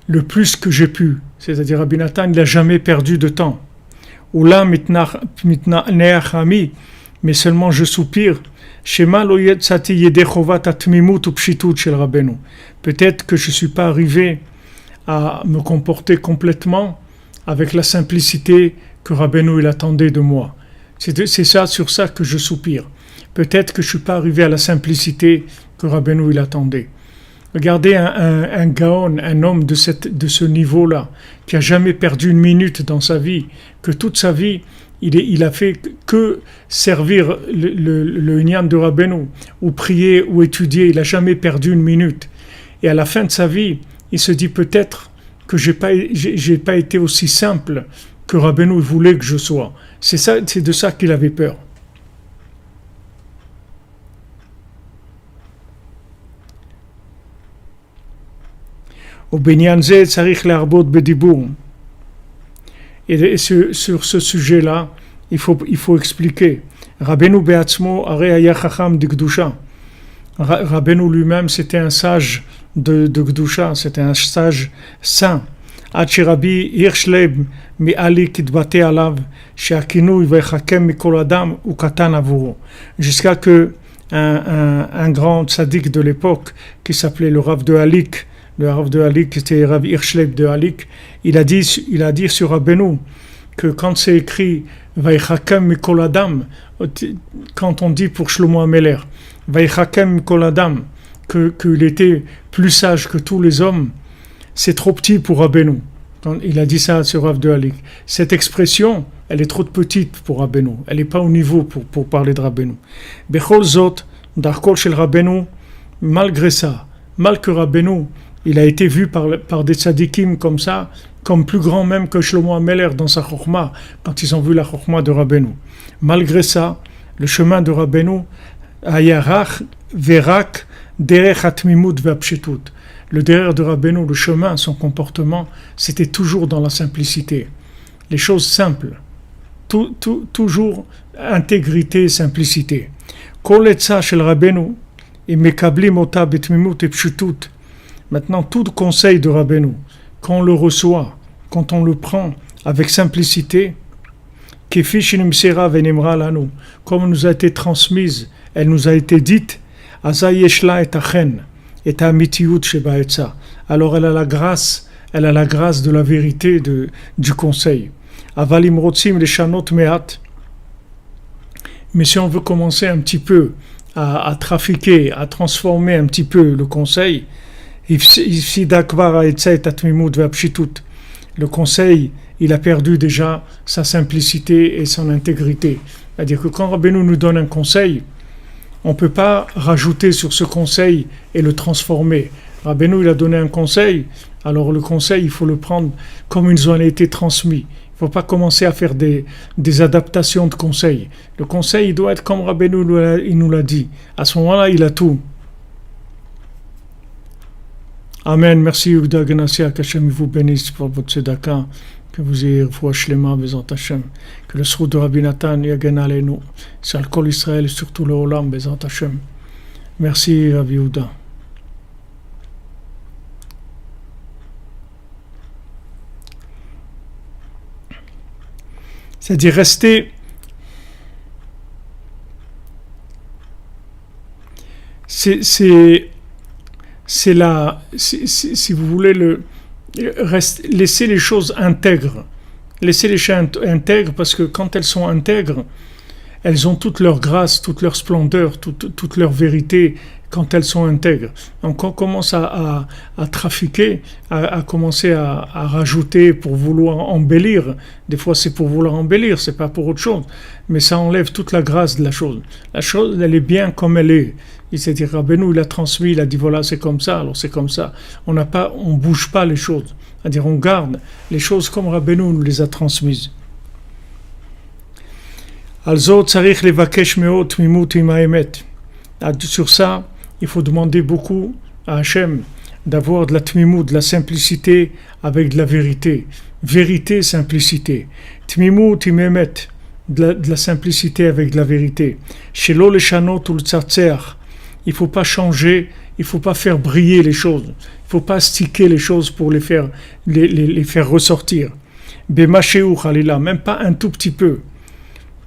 le plus que j'ai pu. C'est-à-dire, Rabbi Nathan, il n'a jamais perdu de temps. Oula mitna neachami, mais seulement je soupire. Shema lo yetzati yede chovat atmimut upshitut shel Rabbeinu. Peut-être que je ne suis pas arrivé à me comporter complètement avec la simplicité que Rabbeinu il attendait de moi. C'est ça, sur ça que je soupire. Peut-être que je ne suis pas arrivé à la simplicité que Rabbeinu il attendait. Regardez un gaon, un homme de ce niveau-là, qui a jamais perdu une minute dans sa vie, que toute sa vie, il a fait que servir le Inyan de Rabbeinu, ou prier, ou étudier, il n'a jamais perdu une minute. Et à la fin de sa vie, il se dit peut-être que j'ai pas été aussi simple que Rabbeinu voulait que je sois. C'est de ça qu'il avait peur. Et sur ce sujet-là, il faut expliquer. Rabbeinu be'atzmo arei haya chacham de Gdusha. Rabbeinu lui-même, c'était un sage de Gdusha, c'était un sage saint. Ad sherabi hirshleib mi'ali kitbate alav she'akinui ve'chakem mikol adam u'katan avuro. Jusqu'à que un grand tzaddik de l'époque, qui s'appelait le Rav de Halik, le Rav de Halik, c'était Rav Hirshleib de Halik, il a dit sur Rabbeinu que quand c'est écrit Vaichakem Mikol Adam, quand on dit pour Shlomo Ameler Vaichakem Mikol Adam, qu'il était plus sage que tous les hommes, c'est trop petit pour Rabbeinu. Il a dit ça sur Rav de Halik. Cette expression, elle est trop petite pour Rabbeinu. Elle n'est pas au niveau pour parler de Rabbeinu. Bechol Zot, Darkol Shel Rabbeinu, malgré ça, malgré Rabbeinu, il a été vu par des tzadikim comme ça, comme plus grand même que Shlomo Ameler dans sa chokma, quand ils ont vu la chokma de Rabbeinu. Malgré ça, le chemin de Rabbeinu, ayarach verak derech atmimut ve'apshitut. Le derrière de Rabbeinu, le chemin, son comportement, c'était toujours dans la simplicité. Les choses simples. Toujours intégrité, simplicité. Kol etza shel Rabbeinu, im mekablim ota betmimut epshitut. Maintenant, tout conseil de Rabbeinu, quand on le reçoit, quand on le prend avec simplicité, comme nous a été transmise, elle nous a été dite, alors elle a la grâce de la vérité du conseil. Mais si on veut commencer un petit peu à trafiquer, à transformer un petit peu le conseil, le conseil, il a perdu déjà sa simplicité et son intégrité. C'est-à-dire que quand Rabbeinu nous donne un conseil, on ne peut pas rajouter sur ce conseil et le transformer. Rabbeinu, il a donné un conseil, alors le conseil, il faut le prendre comme ils ont été transmis. Il ne faut pas commencer à faire des adaptations de conseils. Le conseil, il doit être comme Rabbeinu il nous l'a dit. À ce moment-là, il a tout. Amen. Merci Yehuda Ganassia, qu'Hachem vous bénisse pour votre tzedaka, que vous ayez foi shlema bezat Hashem, que le srout de Rabbi Nathan yagen aleinu, sur le kol Israël et surtout le olam bezat Hashem. Merci Rabbi Yehuda. C'est-à-dire rester c'est là, si vous voulez, laisser les choses intègres. Laisser les choses intègres, parce que quand elles sont intègres, elles ont toute leur grâce, toute leur splendeur, toute leur vérité. quand elles sont intègres. Donc on commence à trafiquer, à commencer à rajouter pour vouloir embellir. Des fois c'est pour vouloir embellir, c'est pas pour autre chose. Mais ça enlève toute la grâce de la chose. La chose, elle est bien comme elle est. C'est-à-dire Rabbeinu, il a transmis, il a dit voilà c'est comme ça, alors c'est comme ça. On bouge pas les choses. C'est-à-dire on garde les choses comme Rabbeinu nous les a transmises. Also tzarich levakesh meot tmimut im haemet. Sur ça, il faut demander beaucoup à Hachem d'avoir de la tmimut, de la simplicité avec de la vérité. Vérité, simplicité. Tmimut im haemet, de la simplicité avec de la vérité. Shelo leshanot ultzartzeach. Il ne faut pas changer, il ne faut pas faire briller les choses. Il ne faut pas sticker les choses pour les faire ressortir. Bemasheu Khalila, même pas un tout petit peu.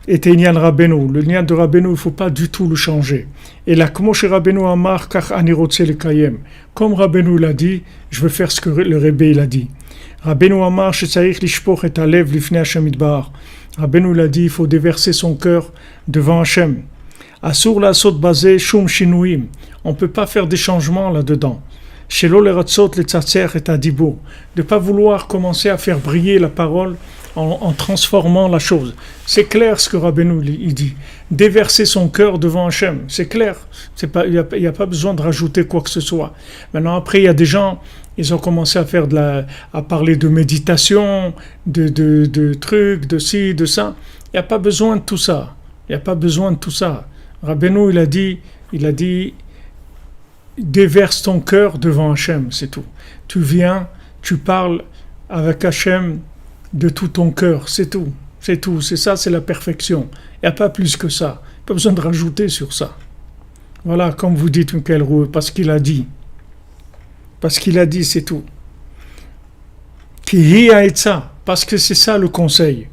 Et Nyan Rabbeinu, le lien de Rabbeinu, il ne faut pas du tout le changer. Et là, comme Rabbeinu Amar, kach ani rotze lekayem. Comme Rabbeinu l'a dit, je veux faire ce que le Rebbe il a dit. Rabbeinu Amar, shetzarich lishpoch et alev lifnei Hashem idbar. Rabbeinu l'a dit, il faut déverser son cœur devant Hashem. Asur la sot basé shum shinouim. On ne peut pas faire des changements là-dedans. Shelo le ratzot le tzatzer et adibur. De ne pas vouloir commencer à faire briller la parole en transformant la chose. C'est clair ce que Rabbeinu il dit. Déverser son cœur devant Hachem. C'est clair. Il n'y a pas besoin de rajouter quoi que ce soit. Maintenant, après, il y a des gens, ils ont commencé à parler de méditation, de trucs, de ci, de ça. Il n'y a pas besoin de tout ça. Il n'y a pas besoin de tout ça. Rabbeinu, il a dit, déverse ton cœur devant Hachem, c'est tout. Tu viens, tu parles avec Hachem de tout ton cœur, c'est tout. C'est tout, c'est ça, c'est la perfection. Il n'y a pas plus que ça. Pas besoin de rajouter sur ça. Voilà, comme vous dites, Michael Roux, parce qu'il a dit. Parce qu'il a dit, c'est tout. Ki hi ha'etza, parce que c'est ça le conseil.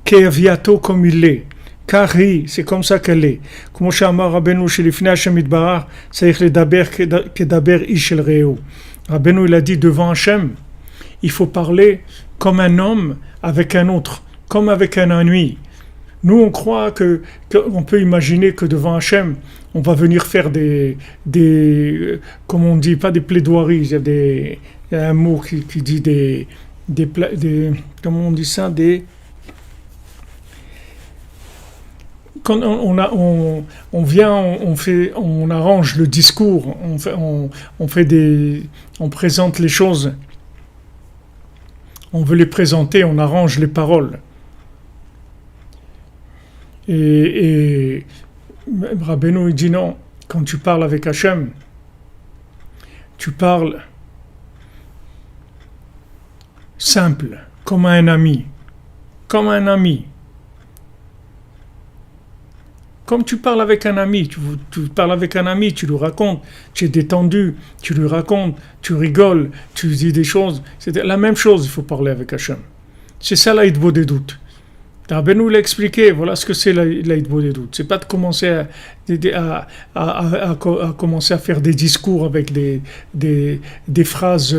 Ki aviato comme il l'est. Car c'est comme ça qu'elle est. Comme Shamar Rabbeinu shelifnei Hashem yitbarach, tzarich ledaber kedaber ish el re'eu. Rabbeinu il a dit devant Hashem, il faut parler comme un homme avec un autre, comme avec un ami. Nous on croit qu'on peut imaginer que devant Hashem, on va venir faire des comme on dit, pas des plaidoiries, il y a un mot qui dit des comment on dit ça, quand on arrange le discours, on présente les choses, on veut les présenter, on arrange les paroles. Et Rabbeinu il dit non, quand tu parles avec Hachem, tu parles simple, comme un ami, comme un ami. Comme tu parles avec un ami, tu parles avec un ami, tu lui racontes, tu es détendu, tu lui racontes, tu rigoles, tu dis des choses. C'est la même chose, il faut parler avec Hachem. C'est ça l'Aïdbo des doutes. Rabbeinu l'a expliqué, voilà ce que c'est l'Aïdbo des doutes. C'est pas de commencer à commencer à faire des discours avec des phrases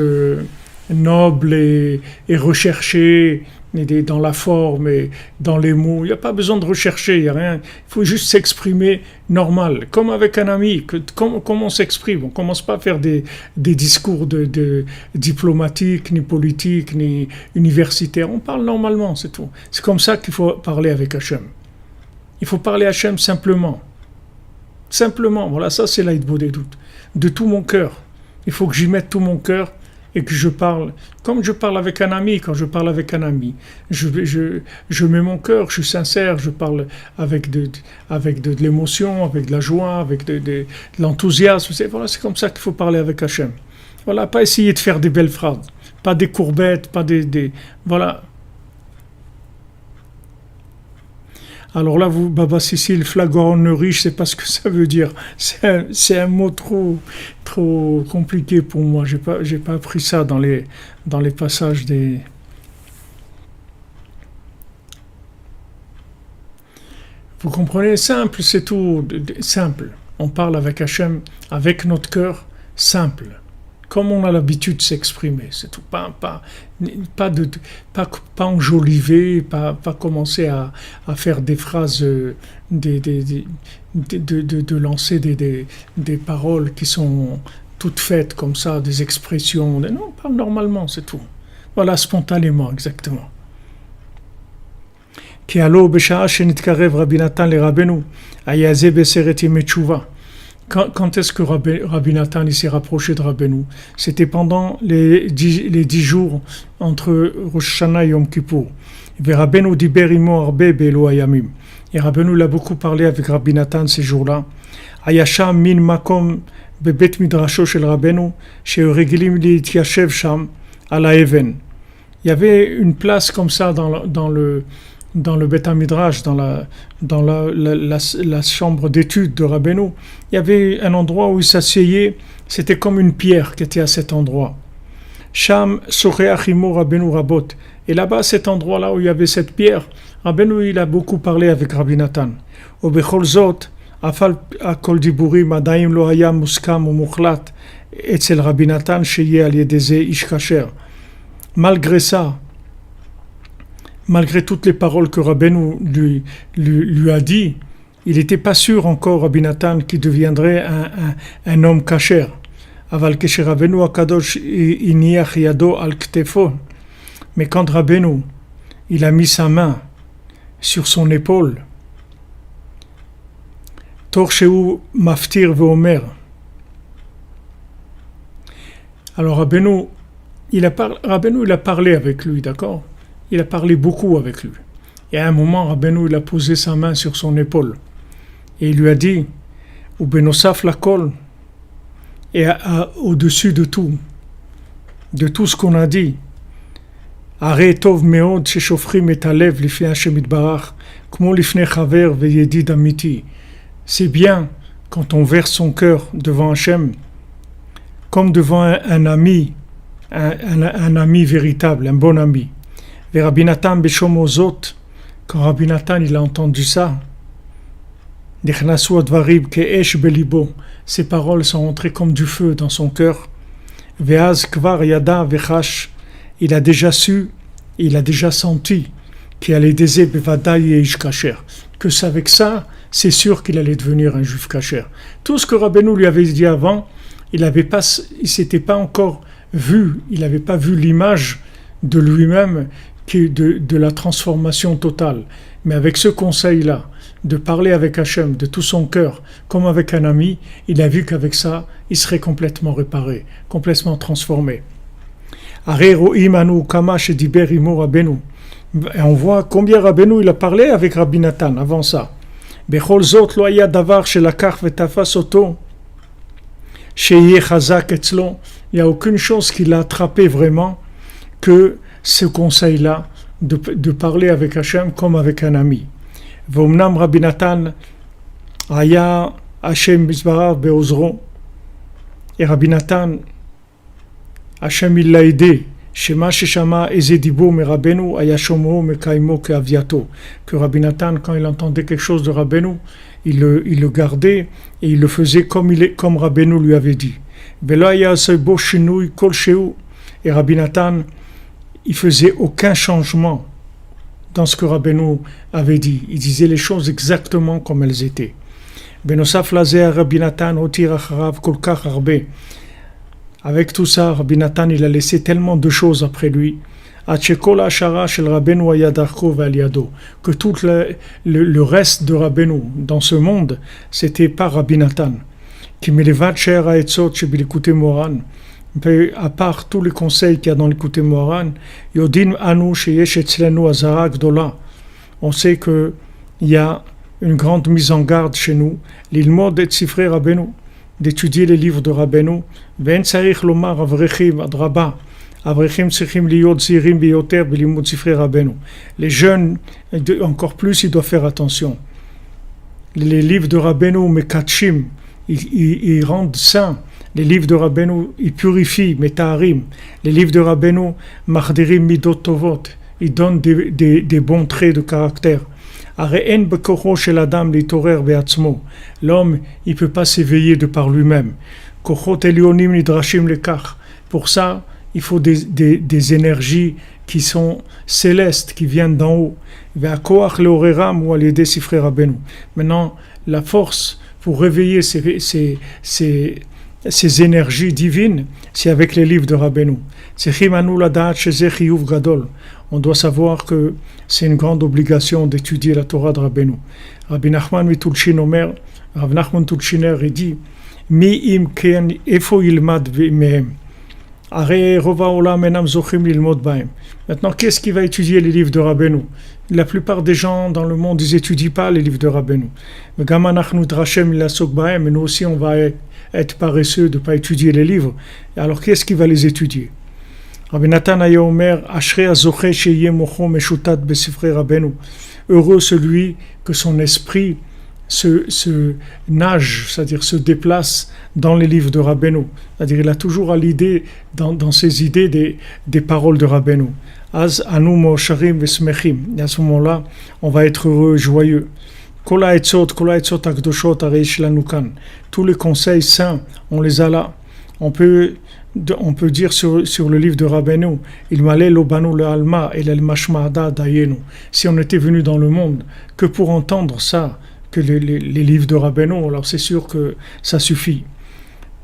nobles et recherchées, dans la forme et dans les mots. Il n'y a pas besoin de rechercher, il n'y a rien. Il faut juste s'exprimer normal, comme avec un ami, comme on s'exprime. On ne commence pas à faire des discours de diplomatiques, ni politiques, ni universitaires. On parle normalement, c'est tout. C'est comme ça qu'il faut parler avec Hachem. Il faut parler à Hachem simplement. Simplement, voilà, ça c'est l'Aïdbo des doutes. De tout mon cœur. Il faut que j'y mette tout mon cœur et que je parle, comme je parle avec un ami, quand je parle avec un ami, je mets mon cœur, je suis sincère, je parle avec de l'émotion, avec de la joie, avec de l'enthousiasme. Voilà, c'est comme ça qu'il faut parler avec Hachem. Voilà, pas essayer de faire des belles phrases, pas des courbettes, pas voilà. Alors là, vous, Baba Cécile, flagornerie, je ne sais pas ce que ça veut dire. C'est un mot trop compliqué pour moi. J'ai pas appris ça dans les passages des... Vous comprenez? Simple, c'est tout. Simple. On parle avec Hachem, avec notre cœur, simple. comme on a l'habitude de s'exprimer, c'est tout. Pas enjoliver, pas commencer à faire des phrases, de lancer des paroles qui sont toutes faites comme ça, des expressions. Non, pas normalement, c'est tout. Voilà, spontanément, exactement. כי הלא בשעה שנתקרב רבי נתן לרבנו, היה זה בעשרת ימי תשובה. Quand est-ce que Rabbi Nathan il s'est rapproché de Rabbeinu? C'était pendant les 10 jours entre Rosh Hashanah et Yom Kippour. Et Rabbeinu diber imo arbe be'elu hayamim. Et Rabbeinu l'a beaucoup parlé avec Rabbi Nathan ces jours-là. Hayasham min makom bebet midrasho shel Rabbeinu sheregilim li'tiashev sham ala even. Il y avait une place comme ça dans le Beth Midrash, dans la chambre d'études de Rabbeinu, il y avait un endroit où il s'asseyait, c'était comme une pierre qui était à cet endroit. Sham Soreachimo Rabbeinu Rabot. Et là-bas, cet endroit-là où il y avait cette pierre, Rabbeinu il a beaucoup parlé avec Rabbi Nathan. Obechol Zot, Afal Akol Diburim, Adaim Lo Haya Muskam ou Mukhlat, Etzel Rabbi Nathan, Sheye Al Yedeze Ish Kasher. Malgré ça, malgré toutes les paroles que Rabbeinu lui a dit, il n'était pas sûr encore, Rabbi Nathan, qu'il deviendrait un homme kasher. Aval keshe Rabbeinu akadosh iniach yado al ktefo. Mais quand Rabbeinu, il a mis sa main sur son épaule, tor sheu maftir veomer. Alors Rabbeinu, il a parlé avec lui, d'accord? Il a parlé beaucoup avec lui. Et à un moment, Rabbeinu il a posé sa main sur son épaule. Et il lui a dit, Ubenosaf lakol, et au-dessus de tout ce qu'on a dit, Are tov meod sheshofrim et alev lifnei Hashem itbarach, kmo lifnei chaver veyedid amiti. C'est bien quand on verse son cœur devant Hashem, comme devant un ami, un ami véritable, un bon ami. Et Rabbi Nathan Beshomozot, quand Rabbi Nathan il a entendu ça, ces paroles sont entrées comme du feu dans son cœur. Veaz kvar yada vechash, il a déjà su, il a déjà senti qu'il allait déser bevadaï et ish kasher, que avec ça, c'est sûr qu'il allait devenir un juif kasher. Tout ce que Rabbeinu lui avait dit avant, il s'était pas encore vu, il n'avait pas vu l'image de lui-même de la transformation totale. Mais avec ce conseil-là, de parler avec Hachem de tout son cœur, comme avec un ami, il a vu qu'avec ça, il serait complètement réparé, complètement transformé. Et on voit combien Rabbeinu il a parlé avec Rabbi Nathan avant ça. Il n'y a aucune chose qui l'a attrapé vraiment que ce conseil-là de parler avec Hachem comme avec un ami. V'omnam Rabbi Nathan aya Hachem Yisbarach be'ozro. Et Rabbi Nathan, Hachem il l'a aidé. Shema sheshama eze dibur merabenu aya shomo mekaimo keaviato. Que Rabbi Nathan, quand il entendait quelque chose de Rabbeinu, il le gardait et il le faisait comme Rabbeinu lui avait dit. Velo aya sebo shinui kol sheu. Et Rabbi Nathan, il faisait aucun changement dans ce que Rabbeinu avait dit. Il disait les choses exactement comme elles étaient. Benosaf lazeh Rabbi Nathan otir acharav kol kach harbe. Avec tout ça, Rabbi Nathan il a laissé tellement de choses après lui. Achekol ashara shel Rabbeinu ayadarko valiado. Que tout le reste de Rabbeinu dans ce monde, c'était pas Rabbi Nathan. Qui melevat she'er ha'etzot shebilikutei Moharan. À part tous les conseils qu'il y a dans l'écouté Moharan, Yodin Anu Sheyesh Etzlenu Azara Gdola. On sait qu'il y a une grande mise en garde chez nous, l'ilmod et Sifrei Rabbeinu, d'étudier les livres de Rabbeinu, Ve'en Tzarich Lomar Avrechim Adraba, Avrechim Tzrichim Liyot Zirim Biyoter Belimud Sifrei Rabbeinu. Les jeunes, encore plus, ils doivent faire attention. Les livres de Rabbeinu, Mekatshim, ils rendent saints. Les livres de Rabbeinu, ils purifient, Metaharim. Les livres de Rabbeinu, Mahdirim Midot Tovot, ils donnent des bons traits de caractère. Are'en bekocho shel adam litorer be'atzmo. L'homme, il ne peut pas s'éveiller de par lui-même. Kochot elionim nidrashim lekach. Pour ça, il faut des énergies qui sont célestes, qui viennent d'en haut. Ve'akoach leoreram ou alidei sifrei Rabbeinu. Maintenant, la force pour réveiller ces énergies divines, c'est avec les livres de Rabbeinu. On doit savoir que c'est une grande obligation d'étudier la Torah de Rabbeinu. Rabbi Nachman Mitulchin Omer, Rav Nachman Tulchiner, il dit Mi im ken efo ilmad mehem. Maintenant, qu'est-ce qui va étudier les livres de Rabbeinu? La plupart des gens dans le monde, ils n'étudient pas les livres de Rabbeinu. Mais nous aussi, on va être paresseux de ne pas étudier les livres. Alors, qu'est-ce qui va les étudier? Rabbi Nathan Aya Omer, heureux celui que son esprit se nage, c'est-à-dire se déplace dans les livres de Rabbeinu. C'est-à-dire il a toujours à l'idée, dans ses idées, des paroles de Rabbeinu. Az anu mosharim vesmechim. Et à ce moment-là, on va être heureux, joyeux. Kol ha'etzot hakdoshot hareish lanu kan. Tous les conseils saints, on les a là. On peut dire sur le livre de Rabbeinu, il m'allait l'obanu le alma et le mashma'ada dayenu. Si on était venu dans le monde que pour entendre ça, que les livres de Rabbeinu, alors c'est sûr que ça suffit.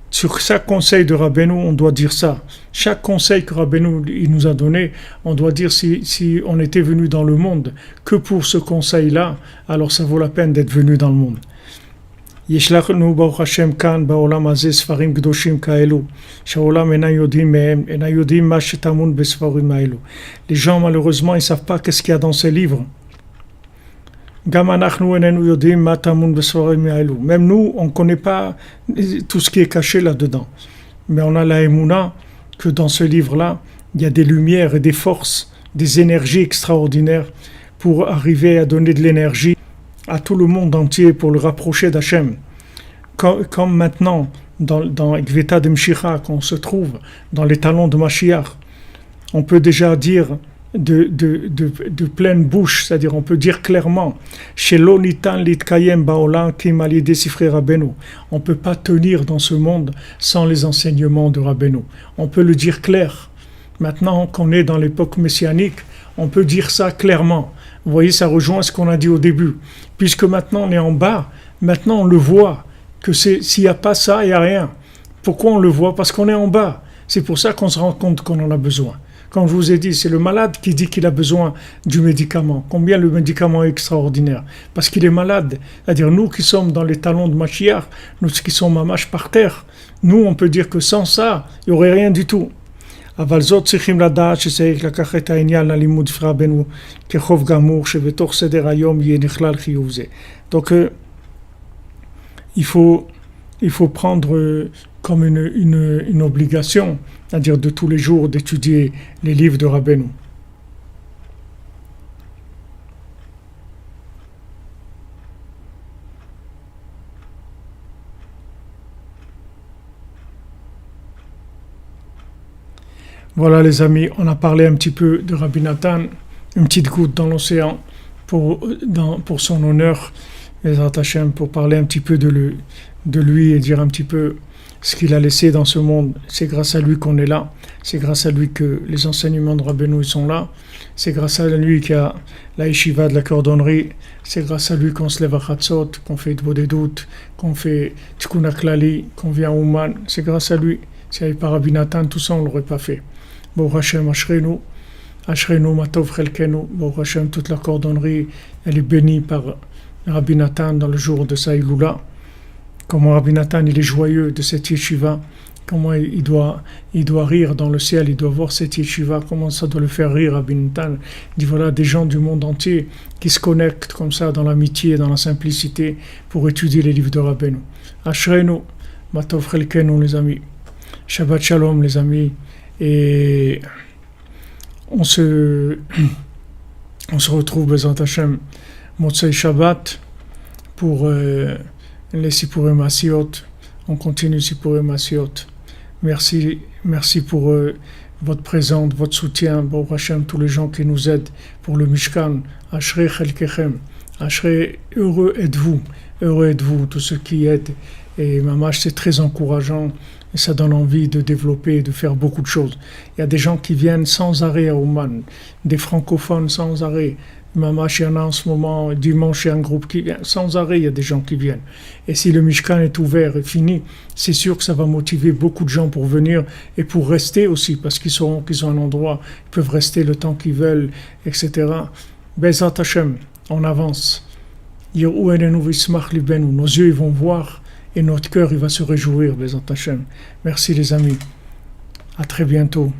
Sur chaque conseil de Rabbeinu, on doit dire ça. Chaque conseil que Rabbeinu il nous a donné, on doit dire si on était venu dans le monde que pour ce conseil-là, alors ça vaut la peine d'être venu dans le monde. Yeshlachnu Baruch Hashem kan ba'olam hazeh sfarim kedoshim kaelu sha'olam enan yodim mehem enan yodim ma shetamun besfarim haelu. Les gens malheureusement ils savent pas qu'est-ce qu'il y a dans ces livres. Même nous, on ne connaît pas tout ce qui est caché là-dedans. Mais on a la émouna que dans ce livre-là, il y a des lumières et des forces, des énergies extraordinaires pour arriver à donner de l'énergie à tout le monde entier pour le rapprocher d'Hachem. Comme maintenant, dans Gveta de Mshicha, qu'on se trouve dans les talons de Mashiach, on peut déjà dire de pleine bouche, c'est-à-dire on peut dire clairement on ne peut pas tenir dans ce monde sans les enseignements de Rabbeinu. On peut le dire clair. Maintenant qu'on est dans l'époque messianique, on peut dire ça clairement. Vous voyez, ça rejoint ce qu'on a dit au début. Puisque maintenant on est en bas, maintenant on le voit, que s'il n'y a pas ça, il n'y a rien. Pourquoi on le voit? Parce qu'on est en bas. C'est pour ça qu'on se rend compte qu'on en a besoin. Comme je vous ai dit, c'est le malade qui dit qu'il a besoin du médicament. Combien le médicament est extraordinaire? Parce qu'il est malade. C'est-à-dire, nous qui sommes dans les talons de Mashiach, nous qui sommes mamash par terre, nous, on peut dire que sans ça, il n'y aurait rien du tout. Donc, il faut prendre comme une obligation, c'est-à-dire de tous les jours d'étudier les livres de Rabbeinu. Voilà les amis, on a parlé un petit peu de Rabbi Nathan, une petite goutte dans l'océan pour son honneur, pour parler un petit peu de lui et dire un petit peu ce qu'il a laissé dans ce monde. C'est grâce à lui qu'on est là, c'est grâce à lui que les enseignements de Rabbeinu sont là, c'est grâce à lui qu'il y a la yeshiva de la cordonnerie, c'est grâce à lui qu'on se lève à Chatzot, qu'on fait Dvodedut, qu'on fait Tikkun HaKlali, qu'on vient à Ouman, c'est grâce à lui. S'il n'y avait pas Rabbi Nathan, tout ça on ne l'aurait pas fait. Baruch Hashem, Ashrenu, Matov Chelkenu, Baruch Hashem, toute la cordonnerie, elle est bénie par Rabbi Nathan dans le jour de sa Iloula. Comment Rabbi Nathan, il est joyeux de cette yeshiva, comment il doit rire dans le ciel, il doit voir cette yeshiva, comment ça doit le faire rire, Rabbi Nathan. Il dit voilà, des gens du monde entier qui se connectent comme ça dans l'amitié, dans la simplicité, pour étudier les livres de Rabbeinu. Ashrenu, Matov Chelkenu, les amis. Shabbat Shalom, les amis. Et on se retrouve Bezrat Hashem Motzei Shabbat pour les Sipurim Asiot. On continue Sipurim Asiot. Merci pour votre présence, votre soutien. Baruch Hashem, tous les gens qui nous aident pour le Mishkan. Ashrei Chelkechem. Ashrei, heureux êtes-vous, tous ceux qui aident Et Mamash, c'est très encourageant et ça donne envie de développer et de faire beaucoup de choses. Il y a des gens qui viennent sans arrêt à Oman, des francophones sans arrêt. Mamash, il y en a en ce moment, dimanche, il y a un groupe qui vient. Sans arrêt, il y a des gens qui viennent. Et si le Mishkan est ouvert et fini, c'est sûr que ça va motiver beaucoup de gens pour venir et pour rester aussi, parce qu'ils sauront qu'ils ont un endroit, ils peuvent rester le temps qu'ils veulent, etc. Bezat Hashem, on avance. Nos yeux ils vont voir et notre cœur il va se réjouir, Bezat Hashem. Merci les amis. À très bientôt.